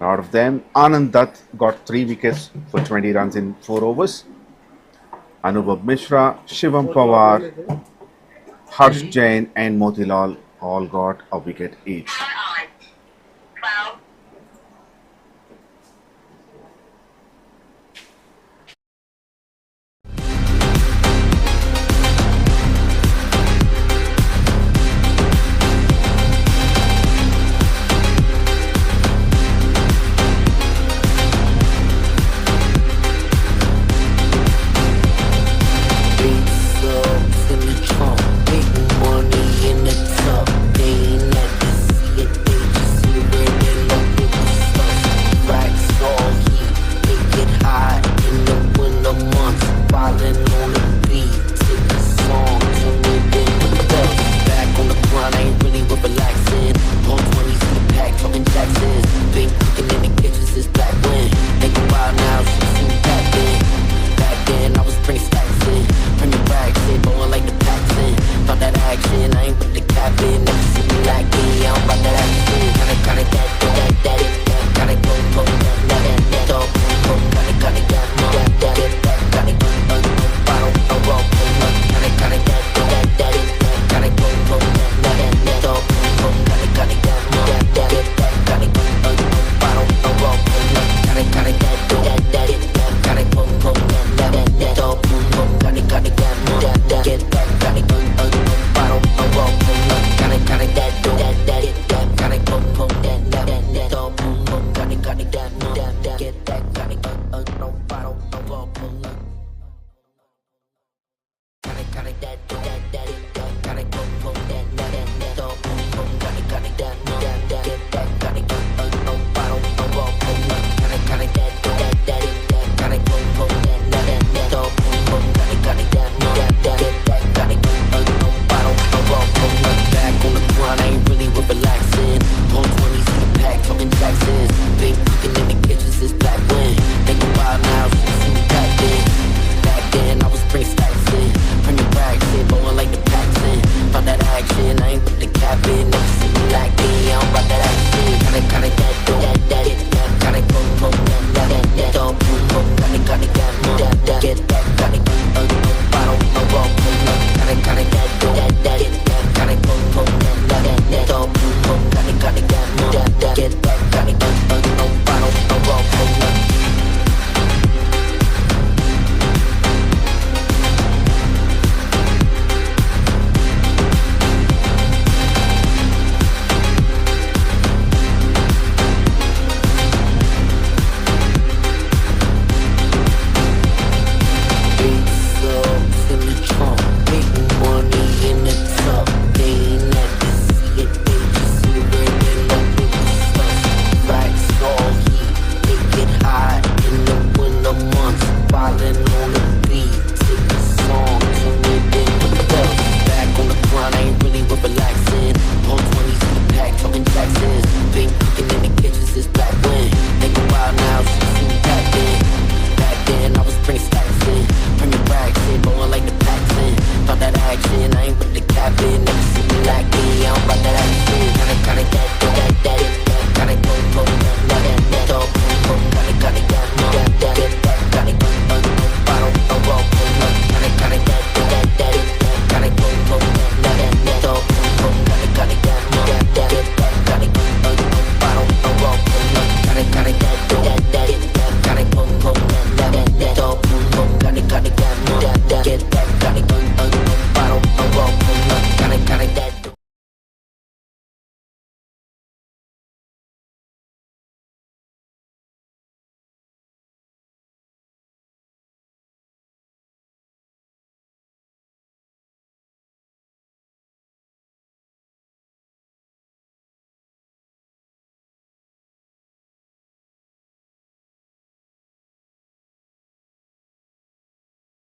A: Out of them, Anand Dutt got 3 wickets for 20 runs in 4 overs. Anubhav Mishra, Shivam Pawar, Harsh Jain and Motilal all got a wicket each.